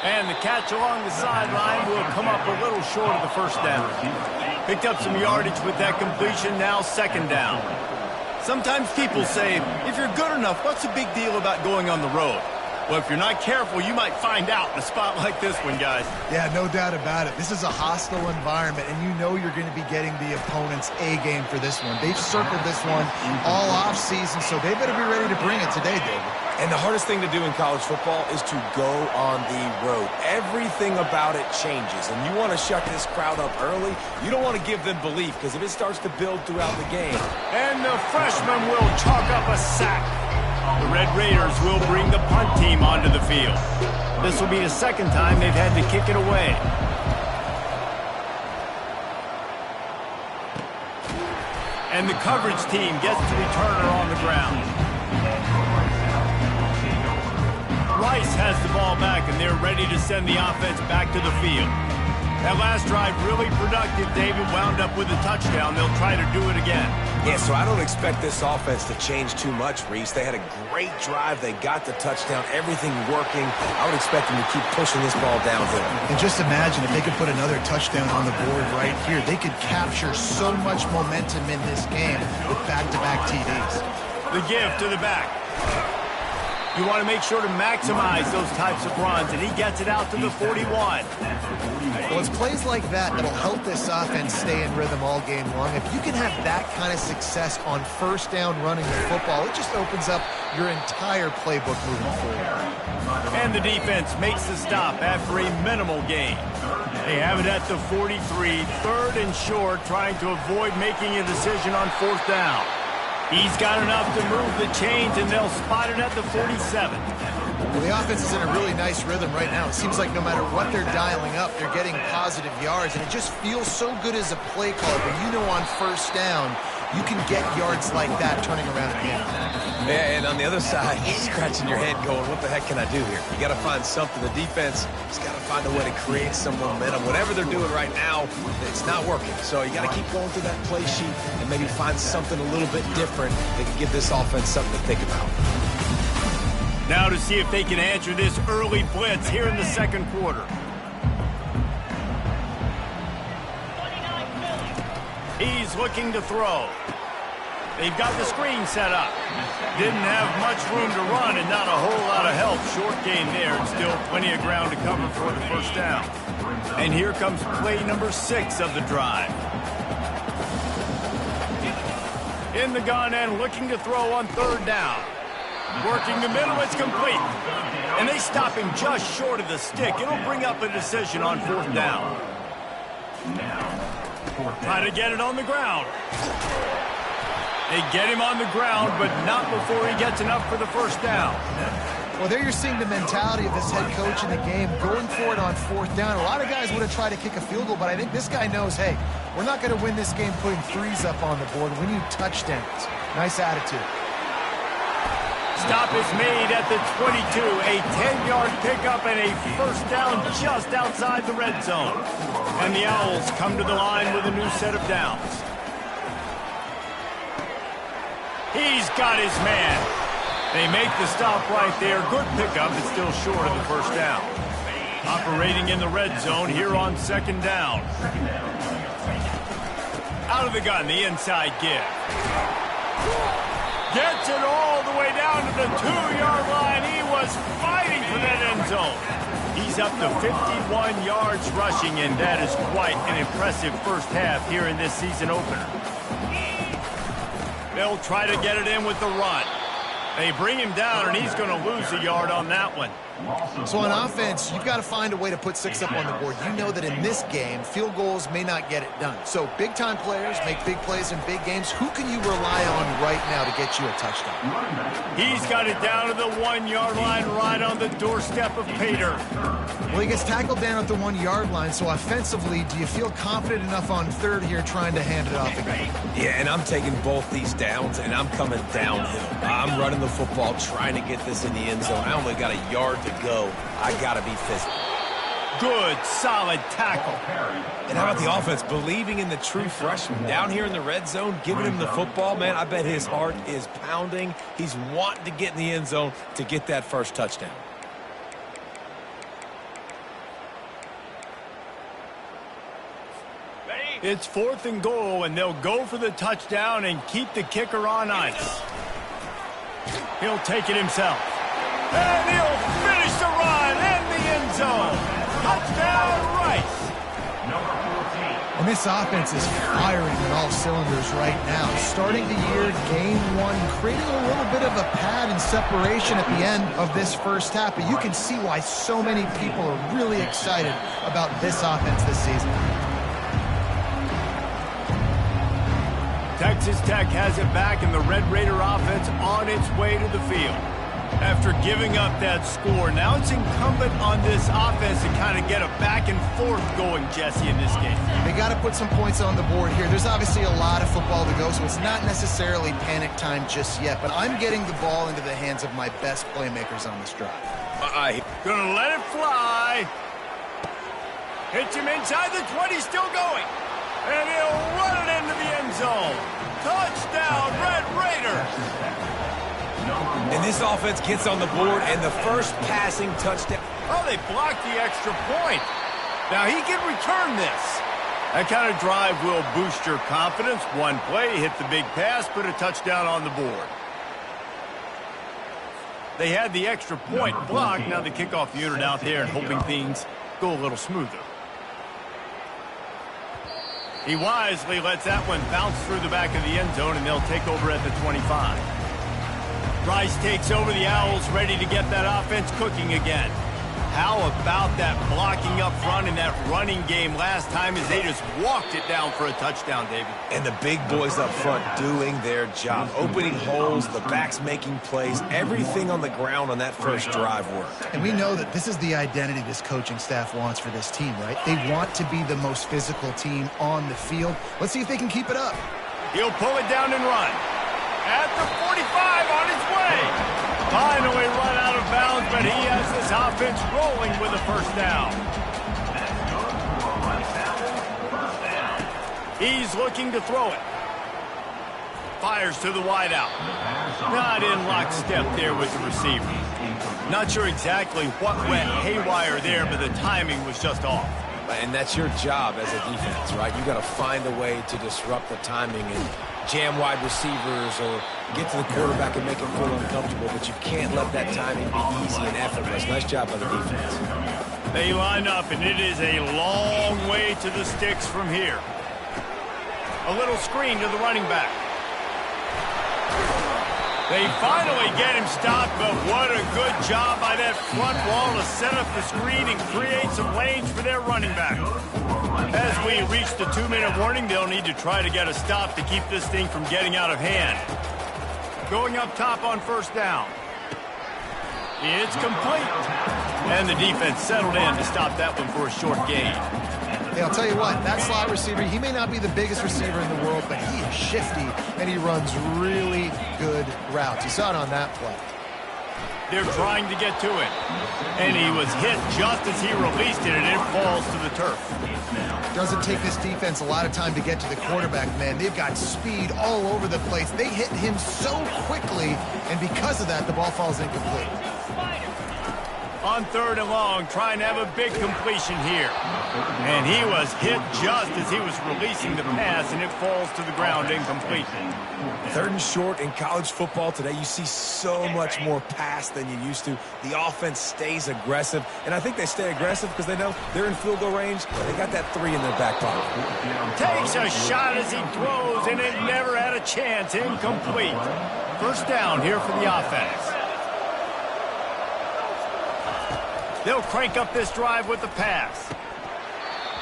And the catch along the sideline will come up a little short of the first down. Picked up some yardage with that completion, now 2nd down. Sometimes people say, if you're good enough, what's the big deal about going on the road? Well, if you're not careful, you might find out in a spot like this one, guys. Yeah, no doubt about it. This is a hostile environment, and you know you're going to be getting the opponent's A-game for this one. They've circled this one all off-season, so they better be ready to bring it today, David. And the hardest thing to do in college football is to go on the road. Everything about it changes, and you want to shut this crowd up early. You don't want to give them belief, because if it starts to build throughout the game. And the freshman will chalk up a sack. The Red Raiders will bring the punt team onto the field. This will be the 2nd time they've had to kick it away. And the coverage team gets the returner on the ground. Rice has the ball back, and they're ready to send the offense back to the field. That last drive really productive. David wound up with a touchdown. They'll try to do it again. Yeah, so I don't expect this offense to change too much, Reese. They had a great drive. They got the touchdown. Everything working. I would expect them to keep pushing this ball downhill. And just imagine if they could put another touchdown on the board right here. They could capture so much momentum in this game with back-to-back TDs. The give to the back. You want to make sure to maximize those types of runs, and he gets it out to the 41. Well, it's plays like that that'll help this offense stay in rhythm all game long. If you can have that kind of success on 1st down running the football, it just opens up your entire playbook moving forward. And the defense makes the stop after a minimal gain. They have it at the 43, 3rd and short, trying to avoid making a decision on 4th down. He's got enough to move the chains, and they'll spot it at the 47. Well, the offense is in a really nice rhythm right now. It seems like no matter what they're dialing up, they're getting positive yards, and it just feels so good as a play caller. But you know on 1st down, you can get yards like that turning around at the end. Yeah, and on the other side, you're scratching your head going, what the heck can I do here? You got to find something. The defense has got to find a way to create some momentum. Whatever they're doing right now, it's not working. So you got to keep going through that play sheet and maybe find something a little bit different that can give this offense something to think about. Now to see if they can answer this early blitz here in the 2nd quarter. He's looking to throw. They've got the screen set up. Didn't have much room to run and not a whole lot of help. Short gain there, and still plenty of ground to cover for the 1st down. And here comes play number 6 of the drive. In the gun and looking to throw on 3rd down. Working the middle, it's complete. And they stop him just short of the stick. It'll bring up a decision on 4th down. Trying to get it on the ground. They get him on the ground, but not before he gets enough for the 1st down. Well, there you're seeing the mentality of this head coach in the game, going for it on 4th down. A lot of guys would have tried to kick a field goal, but I think this guy knows, hey, we're not going to win this game putting threes up on the board. We need touchdowns. Nice attitude. Stop is made at the 22. A 10-yard pickup and a 1st down just outside the red zone. And the Owls come to the line with a new set of downs. He's got his man. They make the stop right there. Good pickup, but still short of the 1st down. Operating in the red zone here on 2nd down. Out of the gun, the inside give. Gets it all the way down to the 2-yard line. He was fighting for that end zone. He's up to 51 yards rushing, and that is quite an impressive 1st half here in this season opener. They'll try to get it in with the run. They bring him down, and he's going to lose a yard on that one. So on offense, you've got to find a way to put 6 up on the board. You know that in this game, field goals may not get it done. So big-time players make big plays in big games. Who can you rely on right now to get you a touchdown? He's got it down to the 1-yard line right on the doorstep of Pater. Well, he gets tackled down at the 1-yard line, so offensively, do you feel confident enough on 3rd here trying to hand it off again? Yeah, and I'm taking both these downs, and I'm coming downhill. I'm running the football, trying to get this in the end zone. I only got a yard to go. I got to be physical. Good, solid tackle. And how about the offense believing in the true freshman down here in the red zone, giving him the football, man? I bet his heart is pounding. He's wanting to get in the end zone to get that 1st touchdown. It's 4th and goal, and they'll go for the touchdown and keep the kicker on ice. He'll take it himself. And he'll finish the run in the end zone. Touchdown, Rice. And this offense is firing on all cylinders right now. Starting the year, game 1, creating a little bit of a pad and separation at the end of this 1st half. But you can see why so many people are really excited about this offense this season. Texas Tech has it back, and the Red Raider offense on its way to the field. After giving up that score, now it's incumbent on this offense to kind of get a back and forth going, Jesse, in this game. They got to put some points on the board here. There's obviously a lot of football to go, so it's not necessarily panic time just yet, but I'm getting the ball into the hands of my best playmakers on this drive. Gonna let it fly. Hits him inside the 20, still going. And he'll run it into the end zone. Touchdown, Red Raider. And this offense gets on the board, and the 1st passing touchdown. Oh, they blocked the extra point. Now he can return this. That kind of drive will boost your confidence. One play, hit the big pass, put a touchdown on the board. They had the extra point blocked. Now the kickoff unit out there and hoping things go a little smoother. He wisely lets that one bounce through the back of the end zone, and they'll take over at the 25. Rice takes over the Owls, ready to get that offense cooking again. How about that blocking up front in that running game last time as they just walked it down for a touchdown, David? And the big boys up front doing their job. Opening holes, the backs making plays, everything on the ground on that 1st drive worked. And we know that this is the identity this coaching staff wants for this team, right? They want to be the most physical team on the field. Let's see if they can keep it up. He'll pull it down and run. At the 45 on his way. Finally run out of bounds, but he has this offense rolling with a 1st down. He's looking to throw it. Fires to the wideout. Not in lockstep there with the receiver. Not sure exactly what went haywire there, but the timing was just off. And that's your job as a defense, right? You got to find a way to disrupt the timing and jam wide receivers or get to the quarterback and make him feel uncomfortable, but you can't let that timing be easy and effortless. Nice job by the defense. They line up, and it is a long way to the sticks from here. A little screen to the running back. They finally get him stopped, but what a good job by that front wall to set up the screen and create some lanes for their running back. As we reach the 2-minute warning, they'll need to try to get a stop to keep this thing from getting out of hand. Going up top on first down. It's complete. And the defense settled in to stop that one for a short gain. Hey, I'll tell you what, that slot receiver, he may not be the biggest receiver in the world, but he is shifty, and he runs really good routes. You saw it on that play. They're trying to get to it. And he was hit just as he released it, and it falls to the turf. Doesn't take this defense a lot of time to get to the quarterback, man. They've got speed all over the place. They hit him so quickly, and because of that, the ball falls incomplete. On 3rd and long, trying to have a big completion here. And he was hit just as he was releasing the pass, and it falls to the ground incomplete. 3rd and short in college football today, you see so much more pass than you used to. The offense stays aggressive, and I think they stay aggressive because they know they're in field goal range. They got that 3 in their back pocket. Takes a shot as he throws, and it never had a chance. Incomplete. First down here for the offense. They'll crank up this drive with the pass.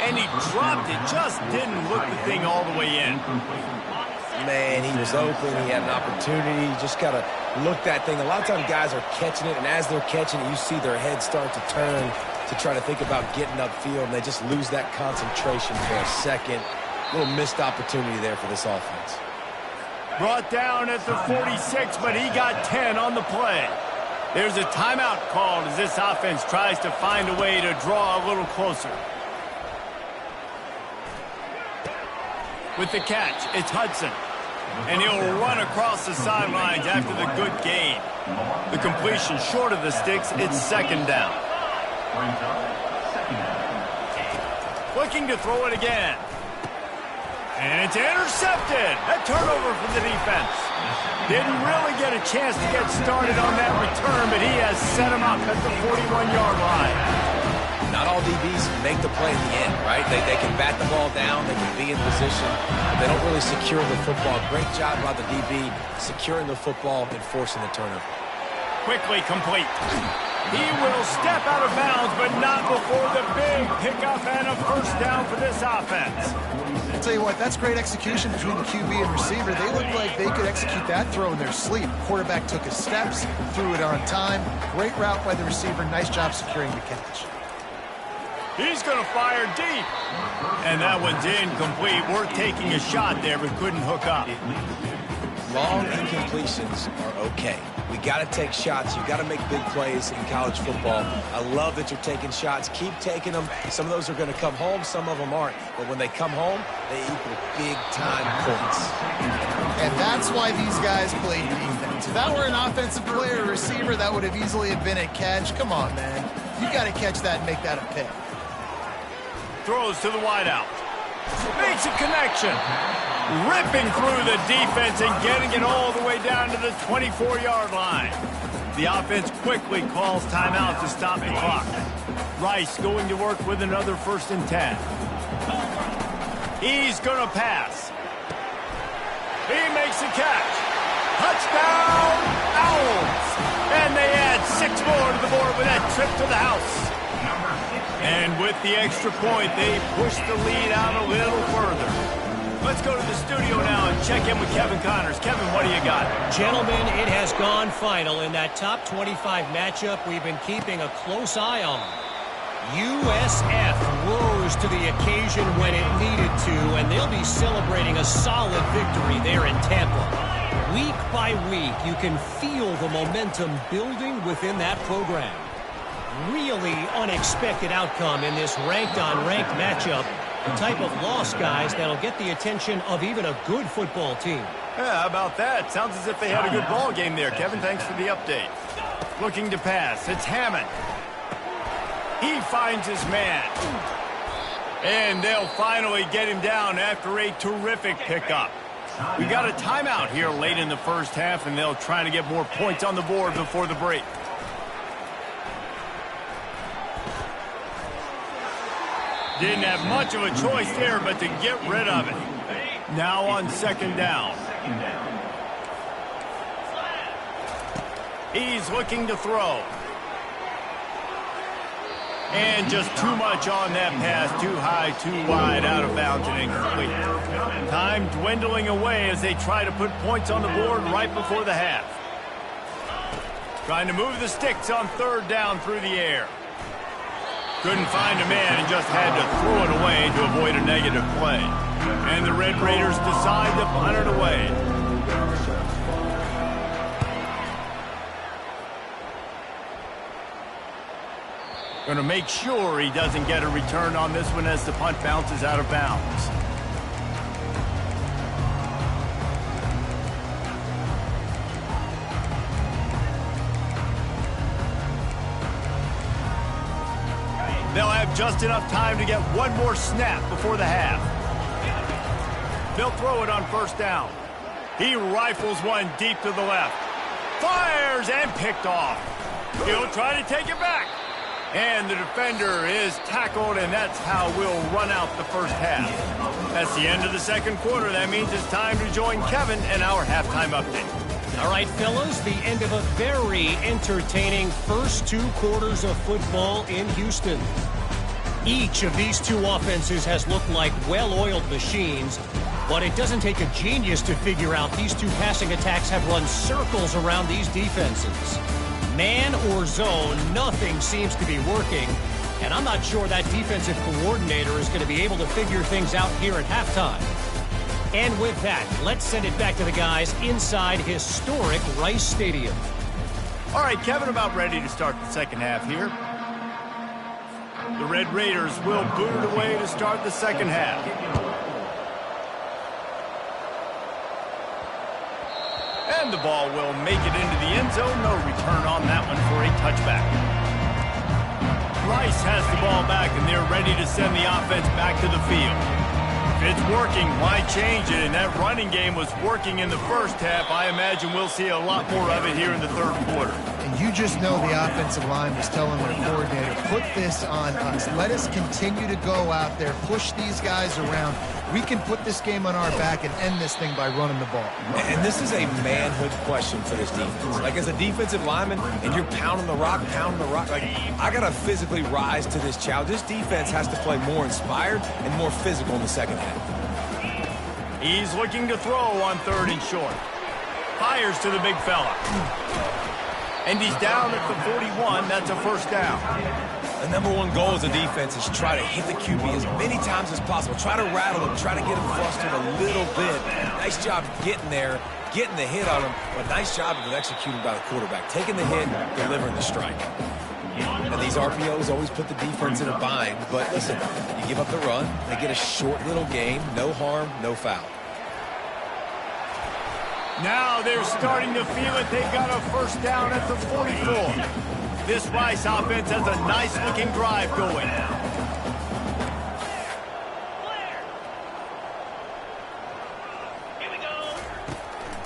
And he dropped it, just didn't look the thing all the way in. Man, he was open, he had an opportunity, you just got to look that thing. A lot of times guys are catching it, and as they're catching it, you see their head start to turn to try to think about getting upfield, and they just lose that concentration for a second. A little missed opportunity there for this offense. Brought down at the 46, but he got 10 on the play. There's a timeout called as this offense tries to find a way to draw a little closer. With the catch, it's Hudson. And he'll run across the sidelines after the good gain. The completion short of the sticks, it's 2nd down. Looking to throw it again. And it's intercepted. A turnover for the defense. Didn't really get a chance to get started on that return, but he has set him up at the 41-yard line. Not all DBs make the play in the end, right? They can bat the ball down, they can be in position, but they don't really secure the football. Great job by the DB securing the football and forcing the turnover. Quickly complete. He will step out of bounds, but not before the big pickup and a first down for this offense. I'll tell you what, that's great execution between the QB and receiver. They look like they could execute that throw in their sleep. Quarterback took his steps, threw it on time. Great route by the receiver. Nice job securing the catch. He's going to fire deep. And that one's incomplete. Worth taking a shot there, but couldn't hook up. Long incompletions are okay. We got to take shots. You got to make big plays in college football. I love that you're taking shots. Keep taking them. Some of those are going to come home. Some of them aren't. But when they come home, they equal big-time points. And that's why these guys play defense. If that were an offensive player or receiver, that would have easily have been a catch. Come on, man. You got to catch that and make that a pick. Throws to the wideout. Makes a connection. Ripping through the defense and getting it all the way down to the 24-yard line. The offense quickly calls timeout to stop the clock. Rice going to work with another 1st and 10. He's going to pass. He makes the catch. Touchdown, Owls. And they add 6 more to the board with that trip to the house. And with the extra point, they push the lead out a little further. Let's go to the studio now and check in with Kevin Connors. Kevin, what do you got? Gentlemen, it has gone final in that top 25 matchup we've been keeping a close eye on. USF rose to the occasion when it needed to, and they'll be celebrating a solid victory there in Tampa. Week by week, you can feel the momentum building within that program. Really unexpected outcome in this ranked-on-ranked matchup. The type of loss, guys, that'll get the attention of even a good football team. Yeah, how about that? Sounds as if they had a good ball game there. Kevin, thanks for the update. Looking to pass. It's Hammond. He finds his man. And they'll finally get him down after a terrific pickup. We got a timeout here late in the first half, and they'll try to get more points on the board before the break. Didn't have much of a choice there, but to get rid of it. Now on 2nd down. He's looking to throw. And just too much on that pass. Too high, too wide, out of bounds, and incomplete. Time dwindling away as they try to put points on the board right before the half. Trying to move the sticks on third down through the air. Couldn't find a man and just had to throw it away to avoid a negative play. And the Red Raiders decide to punt it away. Going to make sure he doesn't get a return on this one as the punt bounces out of bounds. They'll have just enough time to get one more snap before the half. They'll throw it on first down. He rifles one deep to the left. Fires and picked off. He'll try to take it back. And the defender is tackled, and that's how we'll run out the first half. That's the end of the second quarter. That means it's time to join Kevin and our halftime update. All right, fellas, the end of a very entertaining first 2 quarters of football in Houston. Each of these two offenses has looked like well-oiled machines, but it doesn't take a genius to figure out these two passing attacks have run circles around these defenses. Man or zone, nothing seems to be working, and I'm not sure that defensive coordinator is going to be able to figure things out here at halftime. And with that, let's send it back to the guys inside historic Rice Stadium. All right, Kevin, about ready to start the second half here. The Red Raiders will boot it away to start the second half. And the ball will make it into the end zone. No return on that one for a touchback. Rice has the ball back, and they're ready to send the offense back to the field. If it's working, why change it? And that running game was working in the first half. I imagine we'll see a lot more of it here in the third quarter. And you just know the offensive line was telling their coordinator, put this on us. Let us continue to go out there, push these guys around. We can put this game on our back and end this thing by running the ball. And this is a manhood question for this defense. Like, as a defensive lineman, and you're pounding the rock, like, I got to physically rise to this challenge. This defense has to play more inspired and more physical in the second half. He's looking to throw on third and short. Fires to the big fella. And he's down at the 41. That's a first down. The number one goal as a defense is try to hit the QB as many times as possible. Try to rattle him. Try to get him flustered a little bit. Nice job getting there, getting the hit on him, but nice job of executing by the quarterback. Taking the hit, delivering the strike. And these RPOs always put the defense in a bind. But listen, you give up the run, they get a short little gain. No harm, no foul. Now they're starting to feel it. They've got a first down at the 44. This Rice offense has a nice-looking drive going.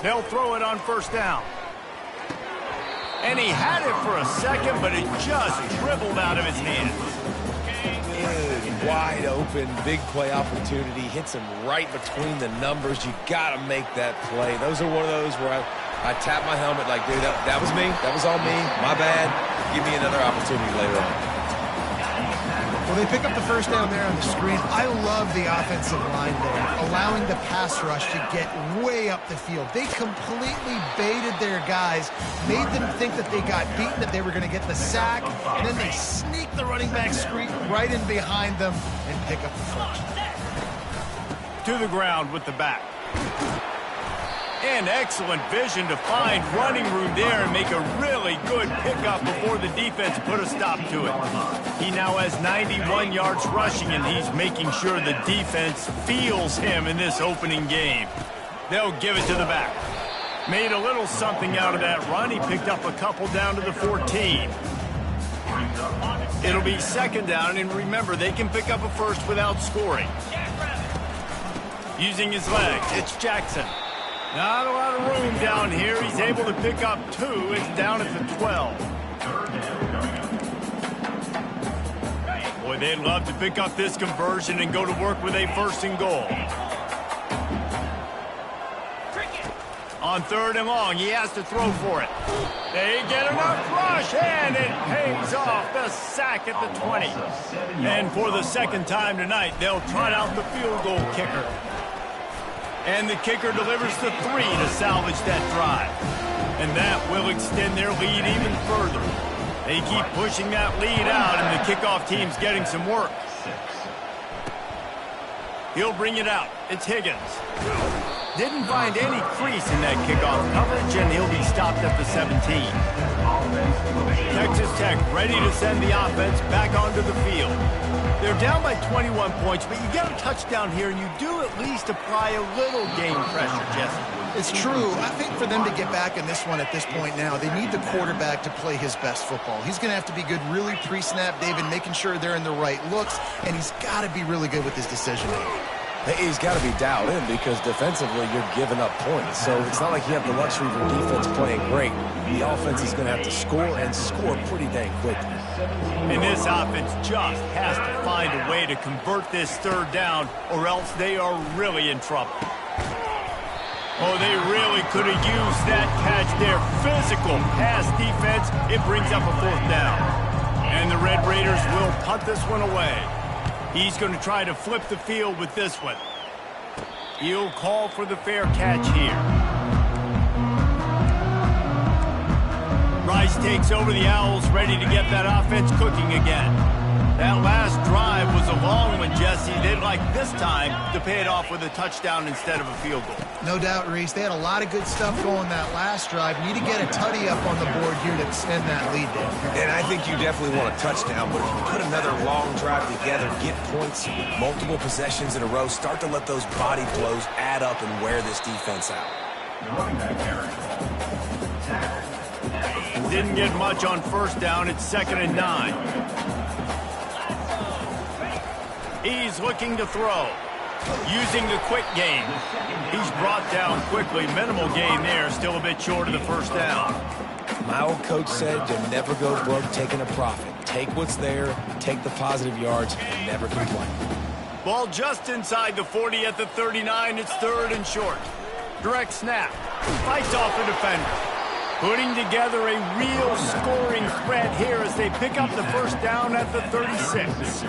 They'll throw it on first down. And he had it for a second, but it just dribbled out of his hands. Good, wide open, big play opportunity. Hits him right between the numbers. You got to make that play. Those are one of those where I tap my helmet like, dude, that was me. That was all me. My bad. Give me another opportunity later on. Well, they pick up the first down there on the screen. I love the offensive line there, allowing the pass rush to get way up the field. They completely baited their guys, made them think that they got beaten, that they were going to get the sack, and then they sneak the running back screen right in behind them and pick up the first. To the ground with the back. And excellent vision to find running room there and make a really good pickup before the defense put a stop to it. He now has 91 yards rushing, and he's making sure the defense feels him in this opening game. They'll give it to the back. Made a little something out of that run. He picked up a couple down to the 14. It'll be second down, and remember, they can pick up a first without scoring. Using his legs, it's Jackson. Not a lot of room down here. He's able to pick up 2. It's down at the 12. Boy, they'd love to pick up this conversion and go to work with a first and goal. On On 3rd and long, he has to throw for it. They get enough rush, and it pays off. The sack at the 20. And for the second time tonight, they'll trot out the field goal kicker. And the kicker delivers the 3 to salvage that drive. And that will extend their lead even further. They keep pushing that lead out, and the kickoff team's getting some work. He'll bring it out. It's Higgins. Didn't find any crease in that kickoff coverage, and he'll be stopped at the 17. Texas Tech ready to send the offense back onto the field. They're down by 21 points, but you get a touchdown here, and you do at least apply a little game pressure, Jesse. It's true. I think for them to get back in this one at this point now, they need the quarterback to play his best football. He's going to have to be good really pre-snap, David, making sure they're in the right looks, and he's got to be really good with his decision-making. He's got to be dialed in because defensively you're giving up points. So it's not like you have the luxury of your defense playing great. The offense is going to have to score and score pretty dang quickly. And this offense just has to find a way to convert this 3rd down, or else they are really in trouble. Oh, they really could have used that catch there. Physical pass defense. It brings up a 4th down. And the Red Raiders will punt this one away. He's going to try to flip the field with this one. He'll call for the fair catch here. Rice takes over the Owls, ready to get that offense cooking again. That last drive was a long one, Jesse. They'd like this time to pay it off with a touchdown instead of a field goal. No doubt, Reese. They had a lot of good stuff going that last drive. Need to get a tutty up on the board here to extend that lead there. And I think you definitely want a touchdown, but if you put another long drive together, get points, multiple possessions in a row, start to let those body blows add up and wear this defense out. Didn't get much on 1st down. It's 2nd and 9. He's looking to throw. Using the quick game. He's brought down quickly. Minimal gain there. Still a bit short of the 1st down. My old coach said you'll never go broke taking a profit. Take what's there, take the positive yards, and never complain. Ball just inside the 40 at the 39. It's 3rd and short. Direct snap. Fights off the defender. Putting together a real scoring threat here as they pick up the 1st down at the 36.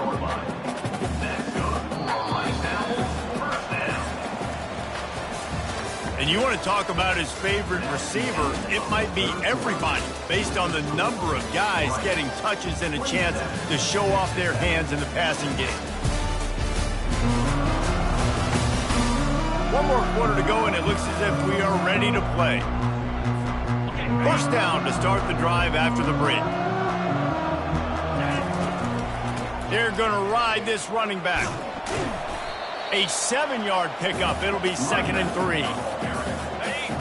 And you want to talk about his favorite receiver, it might be everybody, based on the number of guys getting touches and a chance to show off their hands in the passing game. One more quarter to go, and it looks as if we are ready to play. 1st down to start the drive after the break. They're going to ride this running back. A 7-yard pickup. It'll be 2nd and 3.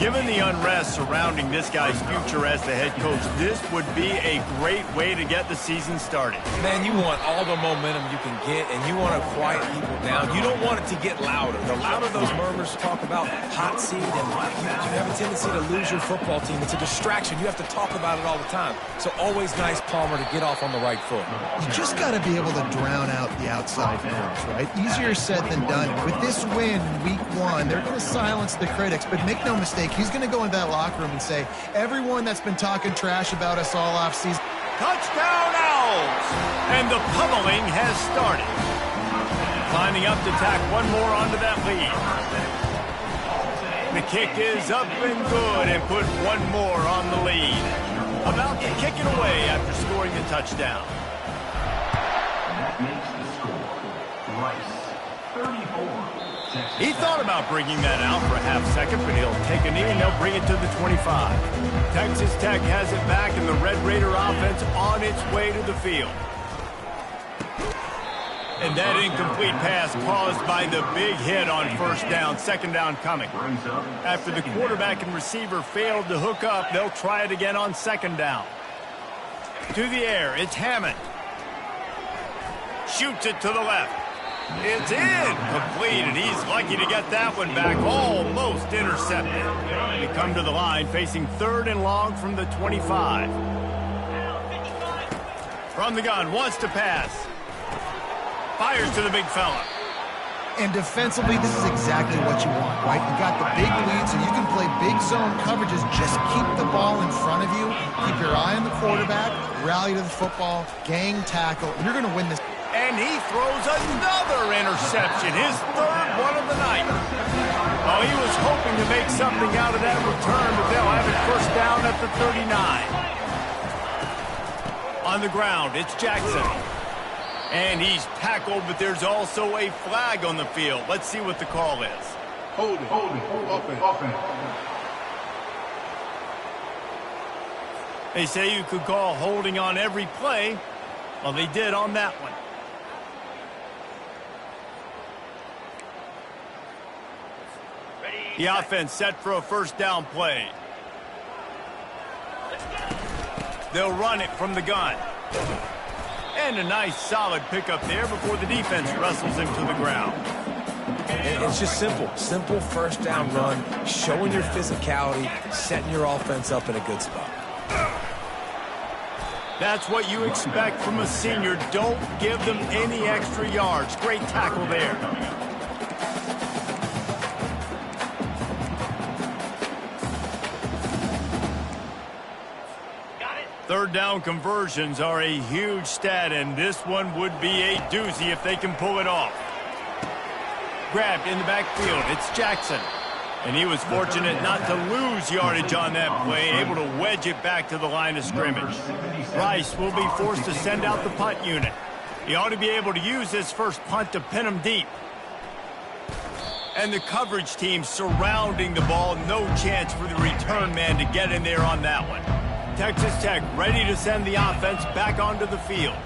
Given the unrest surrounding this guy's future as the head coach, this would be a great way to get the season started. Man, you want all the momentum you can get, and you want to quiet people down. You don't want it to get louder. The louder those murmurs talk about hot seat, and you have a tendency to lose your football team. It's a distraction. You have to talk about it all the time. So always nice, Palmer, to get off on the right foot. You just got to be able to drown out the outside noise, right? Easier said than done. With this win, week 1, they're going to silence the critics, but make no mistake, he's going to go into that locker room and say, everyone that's been talking trash about us all offseason. Touchdown Owls! And the pummeling has started. Climbing up to tack one more onto that lead. The kick is up and good and put one more on the lead. About to kick it away after scoring the touchdown. That makes the score. Rice, 34. He thought about bringing that out for a half second, but he'll take a knee and they'll bring it to the 25. Texas Tech has it back, and the Red Raider offense on its way to the field. And that incomplete pass caused by the big hit on 1st down, 2nd down coming. After the quarterback and receiver failed to hook up, they'll try it again on 2nd down. To the air, it's Hammond. Shoots it to the left. It's incomplete, and he's lucky to get that one back, almost intercepted. They come to the line facing 3rd and long from the 25. From the gun, wants to pass. Fires to the big fella. And defensively, this is exactly what you want, right? You got the big lead, so you can play big zone coverages. Just keep the ball in front of you. Keep your eye on the quarterback. Rally to the football. Gang tackle. You're going to win this. And he throws another interception, his third one of the night. Oh, he was hoping to make something out of that return, but they'll have it first down at the 39. On the ground, it's Jackson. And he's tackled, but there's also a flag on the field. Let's see what the call is. Hold it, offense. They say you could call holding on every play. Well, they did on that one. The offense set for a first down play. They'll run it from the gun. And a nice solid pickup there before the defense wrestles him to the ground. And it's just simple. Simple first down run, showing your physicality, setting your offense up in a good spot. That's what you expect from a senior. Don't give them any extra yards. Great tackle there. Third down conversions are a huge stat, and this one would be a doozy if they can pull it off. Grabbed in the backfield, it's Jackson. And he was fortunate not to lose yardage on that play, able to wedge it back to the line of scrimmage. Rice will be forced to send out the punt unit. He ought to be able to use this first punt to pin him deep. And the coverage team surrounding the ball, no chance for the return man to get in there on that one. Texas Tech ready to send the offense back onto the field.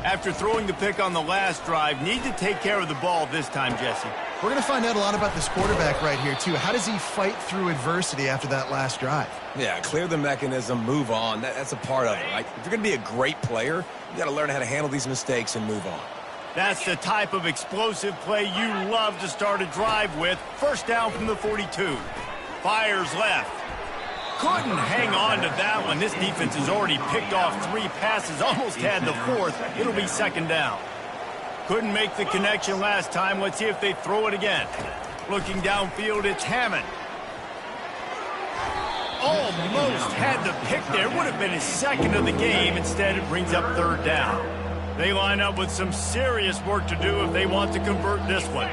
After throwing the pick on the last drive, need to take care of the ball this time, Jesse. We're going to find out a lot about this quarterback right here, too. How does he fight through adversity after that last drive? Yeah, clear the mechanism, move on. That's a part of it, right? If you're going to be a great player, you got to learn how to handle these mistakes and move on. That's the type of explosive play you love to start a drive with. First down from the 42. Fires left. Couldn't hang on to that one. This defense has already picked off 3 passes, almost had the 4th. It'll be second down. Couldn't make the connection last time. Let's see if they throw it again. Looking downfield, it's Hammond. Almost had the pick there. Would have been his second of the game. Instead, it brings up third down. They line up with some serious work to do if they want to convert this one.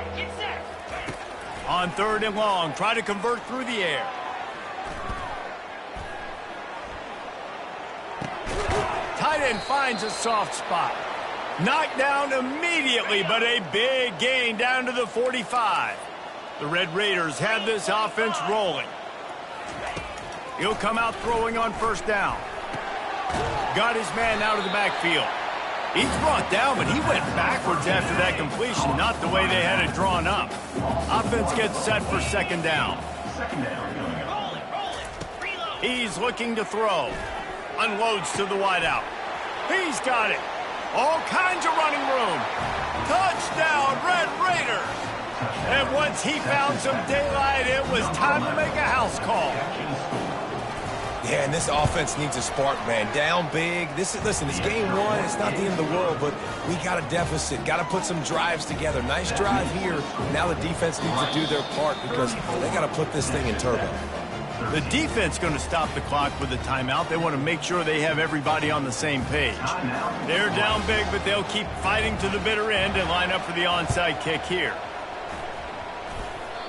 On third and long, try to convert through the air. Tight end finds a soft spot. Knocked down immediately, but a big gain down to the 45. The Red Raiders have this offense rolling. He'll come out throwing on first down. Got his man out of the backfield. He's brought down, but he went backwards after that completion, not the way they had it drawn up. Offense gets set for second down. He's looking to throw. Unloads to the wideout. He's got it. All kinds of running room. Touchdown, Red Raiders. And once he found some daylight, it was time to make a house call. Yeah, and this offense needs a spark, man. Down big. Listen, it's game 1. It's not the end of the world, but we got a deficit. Got to put some drives together. Nice drive here. Now the defense needs to do their part because they got to put this thing in turbo. The defense going to stop the clock with a timeout. They want to make sure they have everybody on the same page. They're down big, but they'll keep fighting to the bitter end and line up for the onside kick here.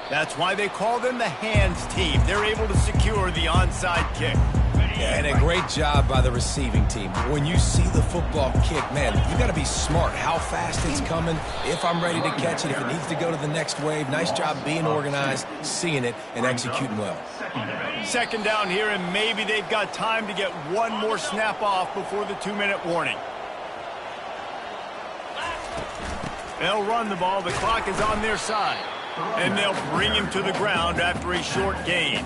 That's why they call them the hands team. They're able to secure the onside kick. Yeah, and a great job by the receiving team. When you see the football kick, man, you got to be smart. How fast it's coming, if I'm ready to catch it, if it needs to go to the next wave. Nice job being organized, seeing it, and executing well. Second down here, and maybe they've got time to get one more snap off before the 2-minute warning. They'll run the ball. The clock is on their side. And they'll bring him to the ground after a short gain.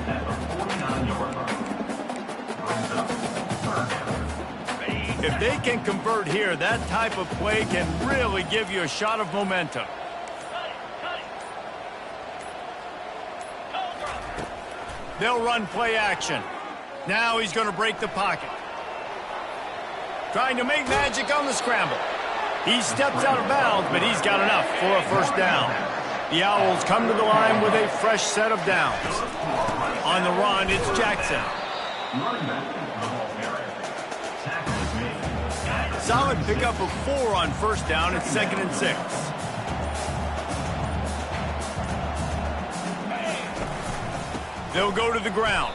If they can convert here, that type of play can really give you a shot of momentum. They'll run play action. Now he's going to break the pocket. Trying to make magic on the scramble. He steps out of bounds, but he's got enough for a first down. The Owls come to the line with a fresh set of downs. On the run, it's Jackson. Solid pickup of 4 on first down. It's 2nd and 6. They'll go to the ground.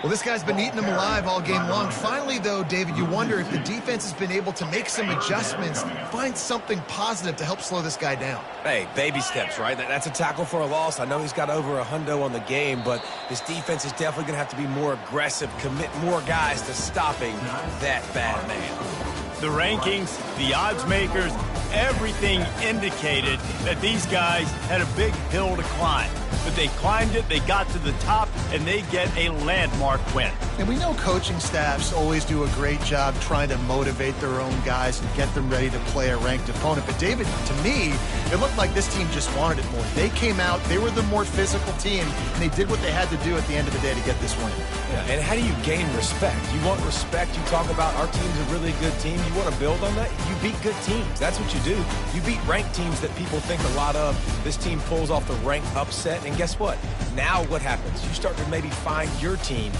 Well, this guy's been eating them alive all game long. Finally, though, David, you wonder if the defense has been able to make some adjustments, find something positive to help slow this guy down. Hey, baby steps, right? That's a tackle for a loss. I know he's got over $100 on the game, but this defense is definitely going to have to be more aggressive, commit more guys to stopping that bad man. The rankings, the odds makers, everything indicated that these guys had a big hill to climb. But they climbed it, they got to the top, and they get a landmark win. And we know coaching staffs always do a great job trying to motivate their own guys and get them ready to play a ranked opponent. But David, to me, it looked like this team just wanted it more. They came out, they were the more physical team, and they did what they had to do at the end of the day to get this win. Yeah, and how do you gain respect? You want respect, you talk about our team's a really good team. You want to build on that? You beat good teams. That's what you do. You beat ranked teams that people think a lot of. This team pulls off the ranked upset, and guess what? Now what happens? You start to maybe find your team.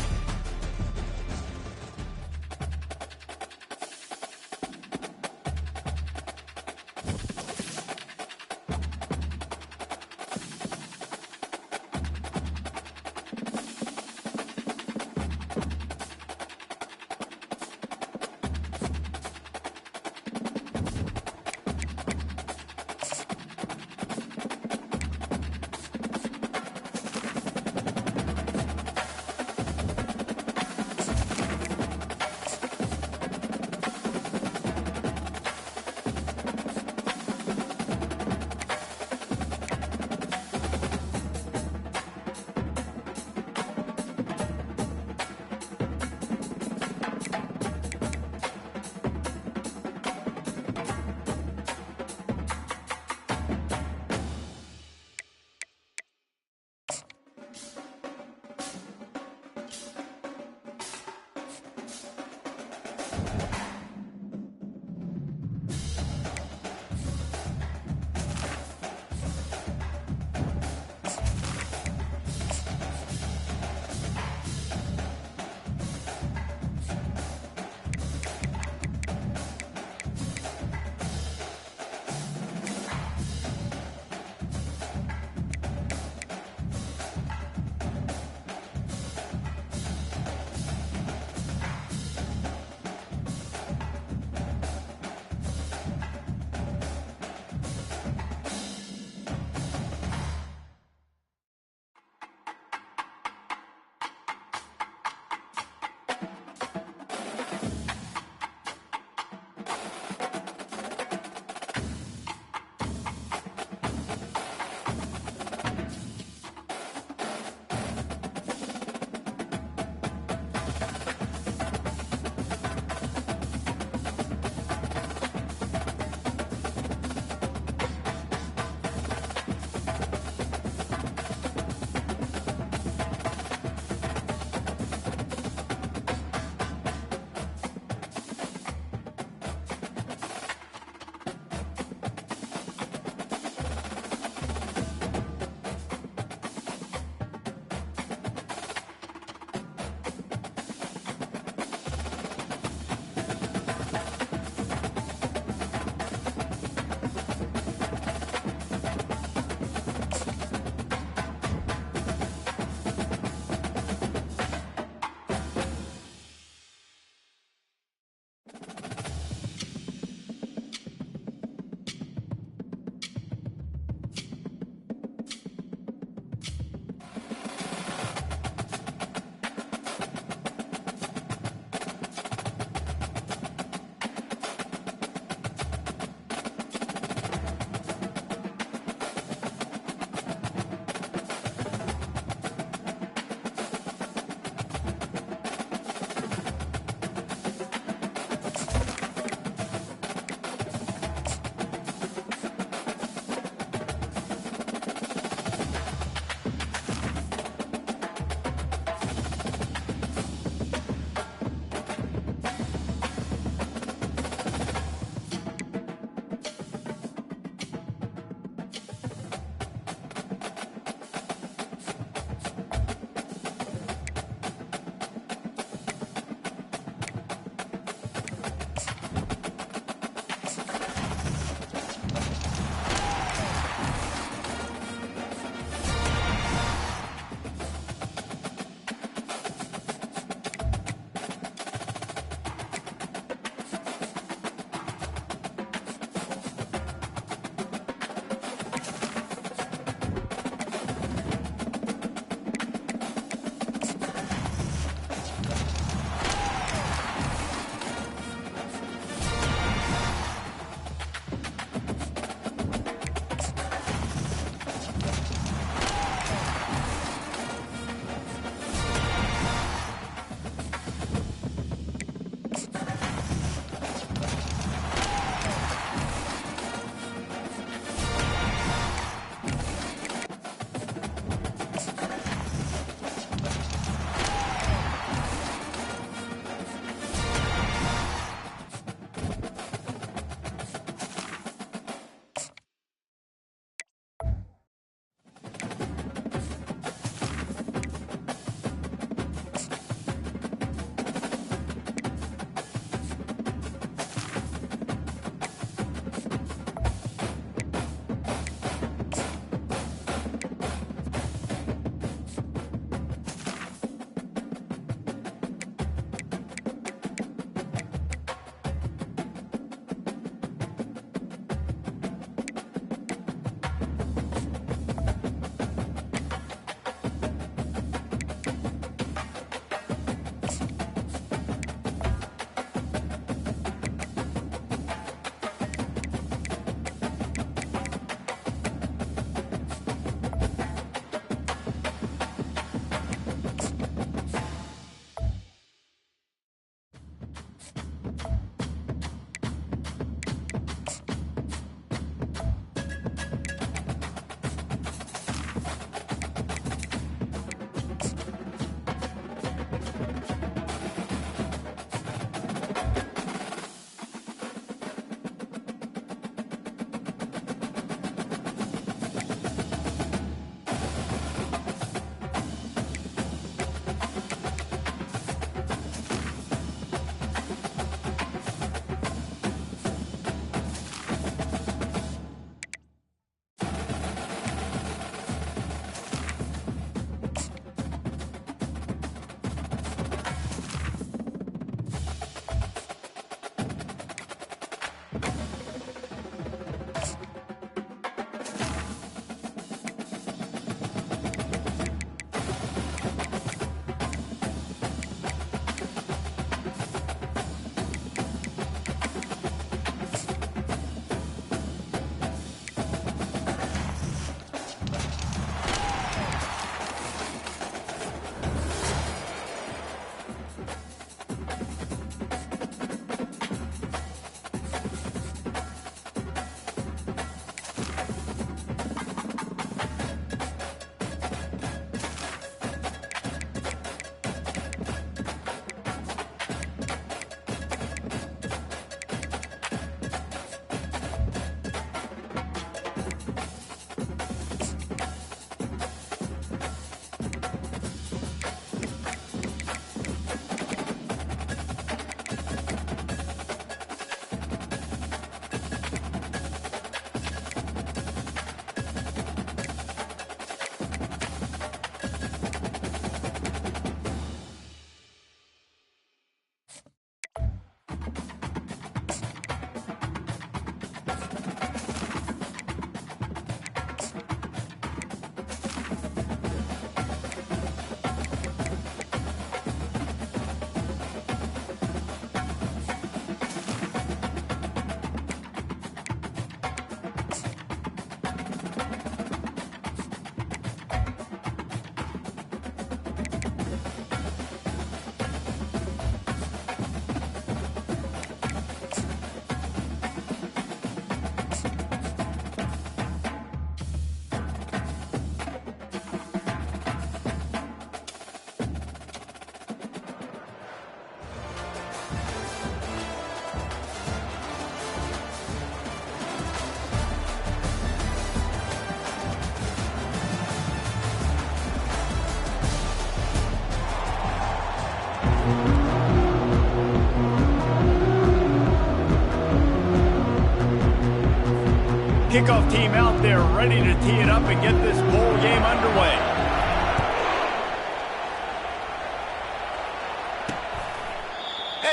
kickoff team out there ready to tee it up and get this bowl game underway.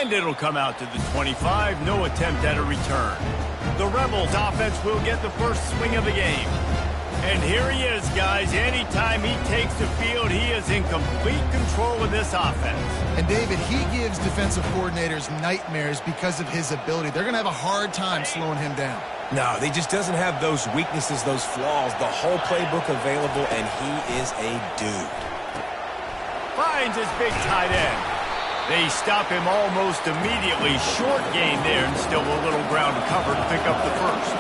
And it'll come out to the 25. No attempt at a return. The Rebels offense will get the first swing of the game. And here he is, guys. Anytime he takes the field, he is in complete control of this offense. And, David, he gives defensive coordinators nightmares because of his ability. They're going to have a hard time slowing him down. No, he just doesn't have those weaknesses, those flaws. The whole playbook available, and he is a dude. Finds his big tight end. They stop him almost immediately. Short gain there and still a little ground to cover to pick up the first.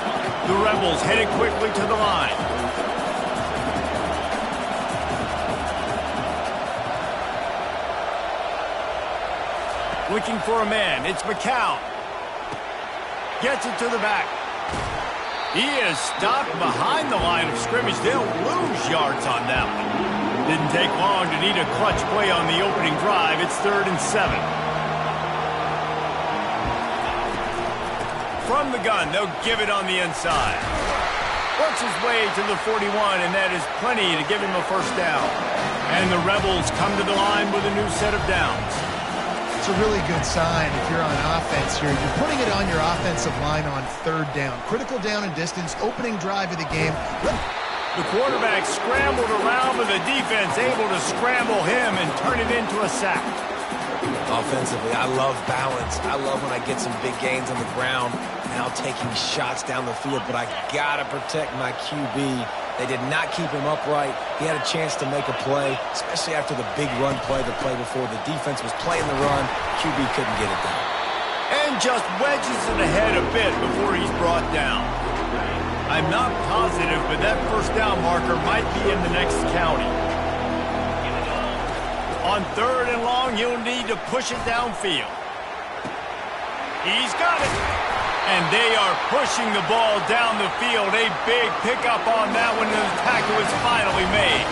The Rebels headed quickly to the line. Looking for a man. It's McCown. Gets it to the back. He is stopped behind the line of scrimmage. They'll lose yards on that one. Didn't take long to need a clutch play on the opening drive. It's 3rd and 7. From the gun, they'll give it on the inside. Works his way to the 41, and that is plenty to give him a first down. And the Rebels come to the line with a new set of downs. It's a really good sign if you're on offense here. You're putting it on your offensive line on 3rd down. Critical down and distance, opening drive of the game. The quarterback scrambled around, but the defense able to scramble him and turn it into a sack. Offensively, I love balance. I love when I get some big gains on the ground, now taking shots down the field, but I got to protect my QB. They did not keep him upright. He had a chance to make a play, especially after the big run play the play before. The defense was playing the run. QB couldn't get it done. And just wedges it ahead a bit before he's brought down. I'm not positive, but that first down marker might be in the next county. On 3rd and long, he'll need to push it downfield. He's got it. And they are pushing the ball down the field. A big pickup on that one, and the tackle is finally made.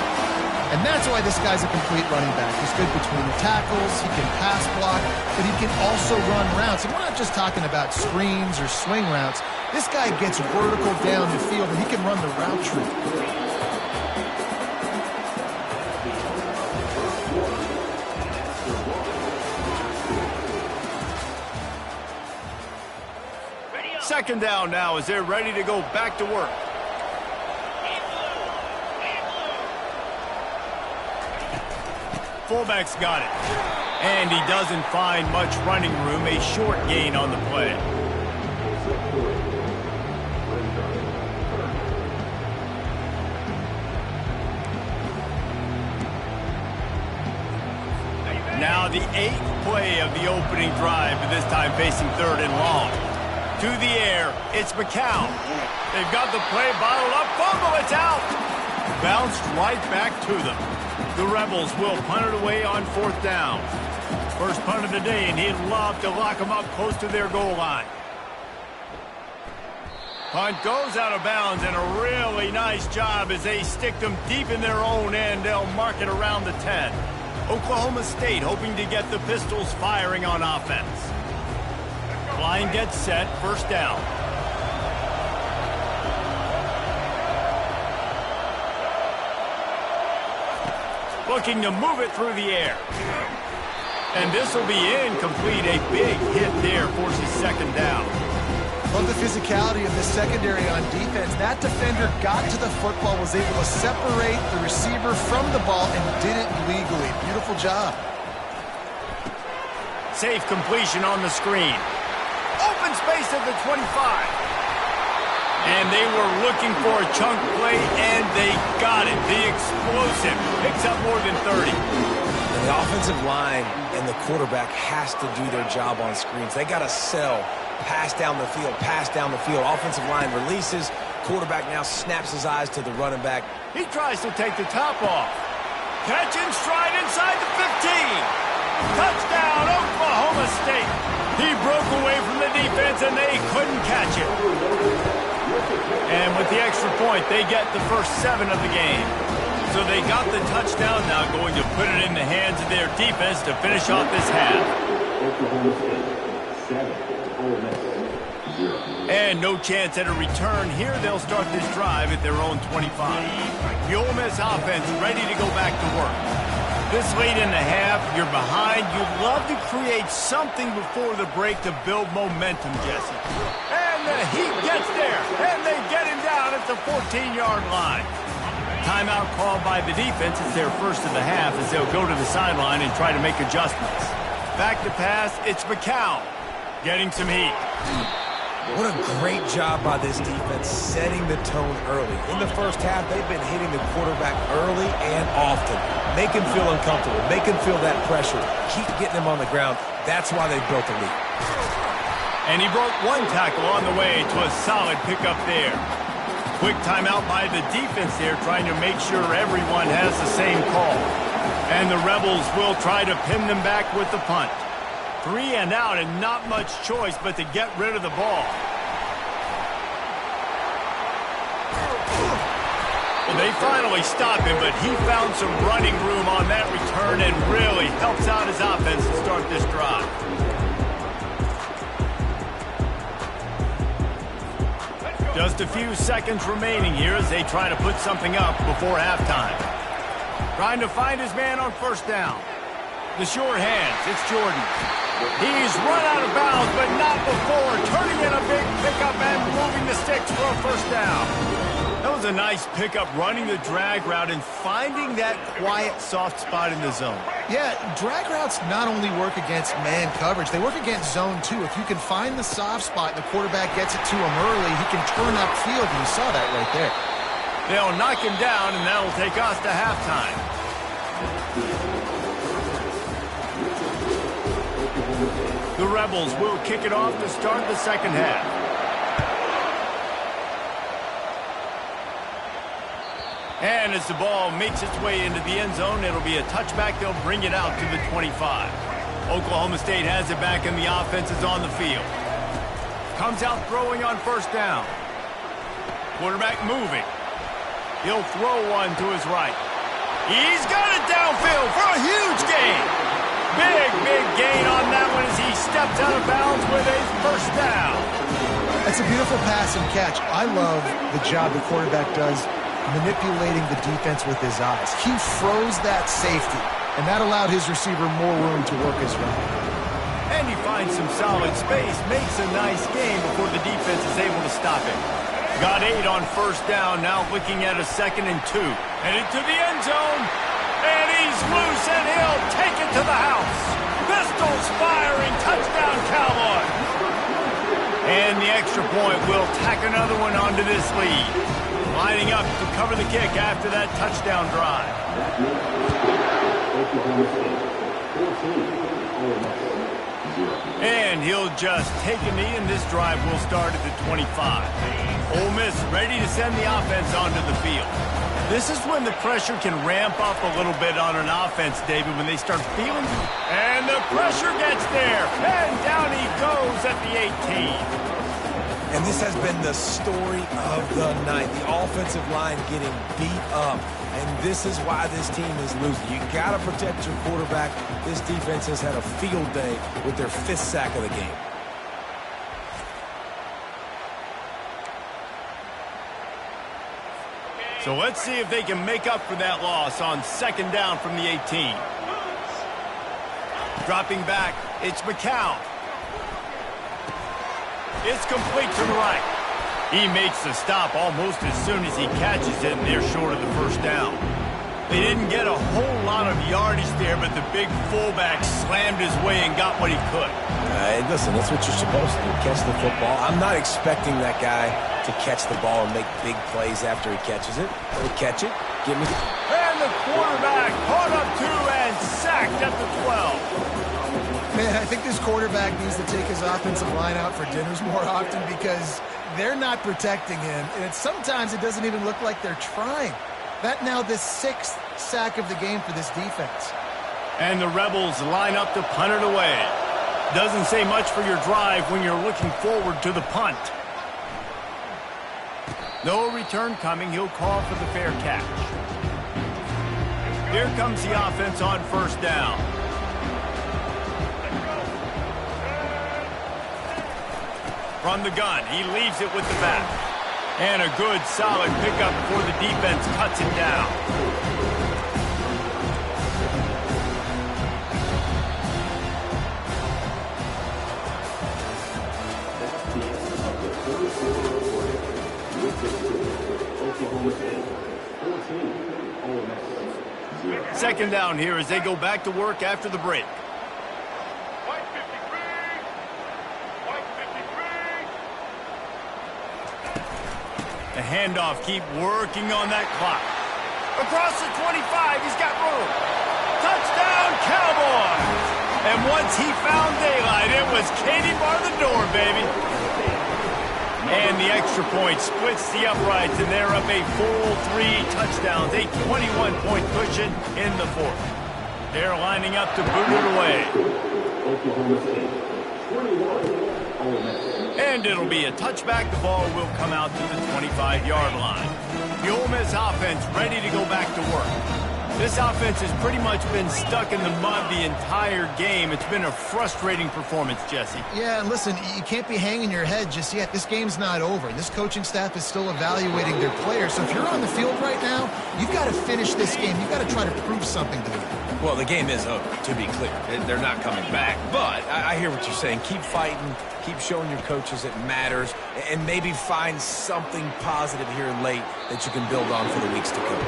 And that's why this guy's a complete running back. He's good between the tackles, he can pass block, but he can also run routes. And we're not just talking about screens or swing routes. This guy gets vertical down the field, and he can run the route tree. Second down now as they're ready to go back to work. Fullback's got it. And he doesn't find much running room. A short gain on the play. Now the 8th play of the opening drive, but this time facing 3rd and long. To the air, it's McCown. They've got the play bottled up. Fumble, it's out. Bounced right back to them. The Rebels will punt it away on 4th down. First punt of the day, and he'd love to lock them up close to their goal line. Punt goes out of bounds, and a really nice job as they stick them deep in their own end. They'll mark it around the 10. Oklahoma State hoping to get the Pistols firing on offense. Line gets set, first down. Looking to move it through the air. And this will be incomplete. A big hit there forces 2nd down. Love the physicality of the secondary on defense. That defender got to the football, was able to separate the receiver from the ball, and did it legally. Beautiful job. Safe completion on the screen. Open space at the 25. And they were looking for a chunk play, and they got it. The explosive picks up more than 30. And the offensive line and the quarterback has to do their job on screens. They got to sell. Pass down the field, pass down the field. Offensive line releases. Quarterback now snaps his eyes to the running back. He tries to take the top off. Catch in stride inside the 15. Touchdown, Oklahoma State. He broke away from the defense, and they couldn't catch it. And with the extra point, they get the first 7 of the game. So they got the touchdown, now going to put it in the hands of their defense to finish off this half. And And no chance at a return here. They'll start this drive at their own 25. The Ole Miss offense ready to go back to work. This late in the half, you're behind. You'd love to create something before the break to build momentum, Jesse. And the Heat gets there, and they get him down at the 14-yard line. Timeout called by the defense. It's their first of the half as they'll go to the sideline and try to make adjustments. Back to pass, it's McCown getting some heat. What a great job by this defense setting the tone early. In the first half, they've been hitting the quarterback early and often. Make him feel uncomfortable. Make him feel that pressure. Keep getting him on the ground. That's why they built a lead. And he broke one tackle on the way to a solid pickup there. Quick timeout by the defense there, trying to make sure everyone has the same call. And the Rebels will try to pin them back with the punt. 3 and out, and not much choice but to get rid of the ball. Well, they finally stop him, but he found some running room on that return and really helps out his offense to start this drive. Just a few seconds remaining here as they try to put something up before halftime. Trying to find his man on first down. The short hands, it's Jordan. He's run out of bounds, but not before. Turning in a big pickup and moving the sticks for a first down. That was a nice pickup, running the drag route and finding that quiet, soft spot in the zone. Yeah, drag routes not only work against man coverage, they work against zone too. If you can find the soft spot and the quarterback gets it to him early, he can turn upfield, and you saw that right there. They'll knock him down, and that'll take us to halftime. The Rebels will kick it off to start the second half. And as the ball makes its way into the end zone, it'll be a touchback. They'll bring it out to the 25. Oklahoma State has it back, and the offense is on the field. Comes out throwing on first down. Quarterback moving. He'll throw one to his right. He's got it downfield for a huge gain. Big gain on that one as he steps out of bounds with a first down. That's a beautiful pass and catch. I love the job the quarterback does manipulating the defense with his eyes. He froze that safety, and that allowed his receiver more room to work his route. And he finds some solid space, makes a nice game before the defense is able to stop him. Got 8 on first down, now looking at a 2nd and 2. Headed to the end zone. And he's loose, and he'll take it to the house. Pistols firing, touchdown Cowboys. And the extra point will tack another one onto this lead. Lining up to cover the kick after that touchdown drive. And he'll just take a knee, and this drive will start at the 25. Ole Miss ready to send the offense onto the field. This is when the pressure can ramp up a little bit on an offense, David, when they start feeling. And the pressure gets there. And down he goes at the 18. And this has been the story of the night. The offensive line getting beat up. And this is why this team is losing. You got to protect your quarterback. This defense has had a field day with their 5th sack of the game. So let's see if they can make up for that loss on 2nd down from the 18. Dropping back, it's McCown. It's complete to the right. He makes the stop almost as soon as he catches it, and they're short of the first down. They didn't get a whole lot of yardage there, but the big fullback slammed his way and got what he could. Listen, that's what you're supposed to do, catch the football. I'm not expecting that guy to catch the ball and make big plays after he catches it. He'll catch it, give me... And the quarterback caught up to and sacked at the 12. Man, I think this quarterback needs to take his offensive line out for dinners more often because they're not protecting him. And sometimes it doesn't even look like they're trying. That now the 6th sack of the game for this defense. And the Rebels line up to punt it away. Doesn't say much for your drive when you're looking forward to the punt. No return coming. He'll call for the fair catch. Here comes the offense on first down. From the gun, he leaves it with the back. And a good, solid pickup before the defense cuts him down. Second down here as they go back to work after the break. The handoff, keep working on that clock. Across the 25, he's got room. Touchdown, Cowboys! And once he found daylight, it was Katie bar the door, baby. And the extra point splits the uprights, and they're up a full 3 touchdowns, a 21-point cushion in the fourth. They're lining up to boot it away. And it'll be a touchback. The ball will come out to the 25-yard line. The Ole Miss offense ready to go back to work. This offense has pretty much been stuck in the mud the entire game. It's been a frustrating performance, Jesse. Yeah, and listen, you can't be hanging your head just yet. This game's not over. This coaching staff is still evaluating their players. So if you're on the field right now, you've got to finish this game. You've got to try to prove something to them. Well, the game is over, to be clear. They're not coming back. But I hear what you're saying. Keep fighting. Keep showing your coaches it matters. And maybe find something positive here late that you can build on for the weeks to come.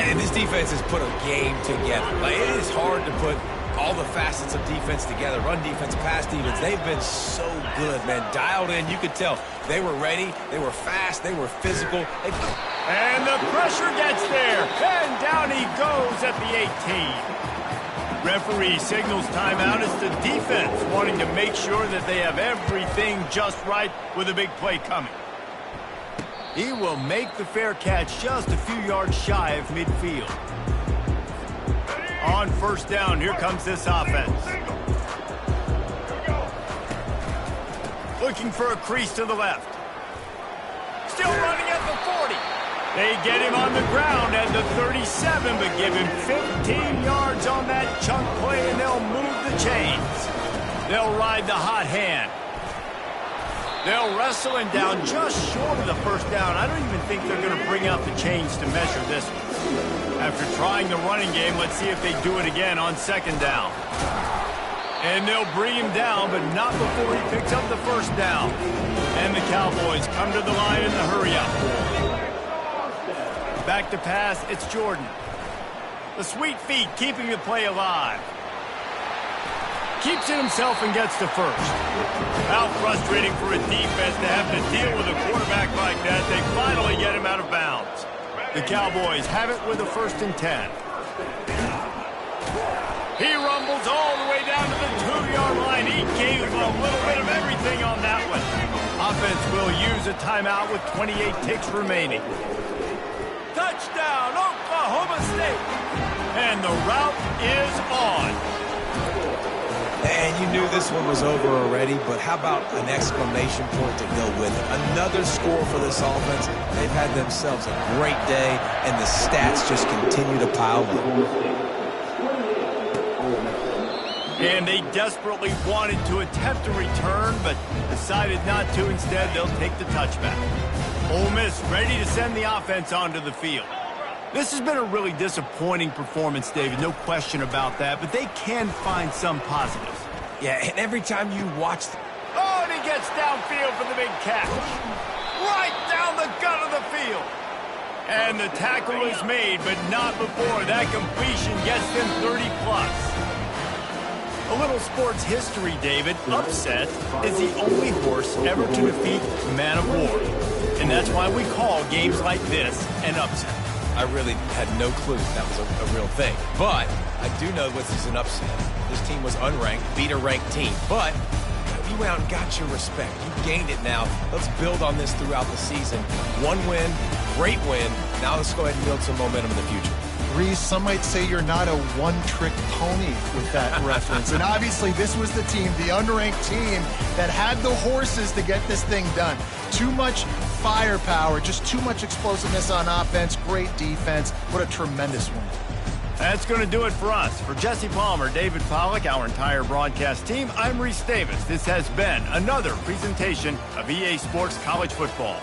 And this defense has put a game together. Like, it is hard to put all the facets of defense together. Run defense, pass defense. They've been so good, man. Dialed in. You could tell they were ready. They were fast. They were physical. And the pressure gets there. And down he goes at the 18. Referee signals timeout. It's the defense wanting to make sure that they have everything just right with a big play coming. He will make the fair catch just a few yards shy of midfield. On first down, here comes this offense. Looking for a crease to the left. Still running at the 40. They get him on the ground at the 37, but give him 15 yards on that chunk play, and they'll move the chains. They'll ride the hot hand. They'll wrestle him down just short of the first down. I don't even think they're going to bring out the chains to measure this one. After trying the running game, let's see if they do it again on second down. And they'll bring him down, but not before he picks up the first down. And the Cowboys come to the line in the hurry-up. Back to pass, it's Jordan. The sweet feet keeping the play alive. Keeps it himself and gets to first. How frustrating for a defense to have to deal with a quarterback like that. They finally get him out of bounds. The Cowboys have it with a 1st and 10. He rumbles all the way down to the 2-yard line. He gave a little bit of everything on that one. Offense will use a timeout with 28 ticks remaining. Touchdown, Oklahoma State. And the route is on. And you knew this one was over already, but how about an exclamation point to go with it? Another score for this offense. They've had themselves a great day, and the stats just continue to pile up. And they desperately wanted to attempt a return, but decided not to. Instead, they'll take the touchback. Ole Miss ready to send the offense onto the field. This has been a really disappointing performance, David, no question about that, but they can find some positives. Yeah, and every time you watch... Oh, and he gets downfield for the big catch. Right down the gut of the field. And the tackle is made, but not before that completion gets them 30-plus. A little sports history, David. Upset is the only horse ever to defeat Man of War. And that's why we call games like this an upset. I really had no clue that was a real thing. But I do know this is an upset. This team was unranked, beat a ranked team. But you went out and got your respect. You gained it now. Let's build on this throughout the season. One win, great win. Now let's go ahead and build some momentum in the future. Reese, some might say you're not a one-trick pony with that reference. And obviously this was the team, the unranked team, that had the horses to get this thing done. Too much firepower, just too much explosiveness on offense, great defense. What a tremendous win. That's going to do it for us. For Jesse Palmer, David Pollack, our entire broadcast team, I'm Reese Davis. This has been another presentation of EA Sports College Football.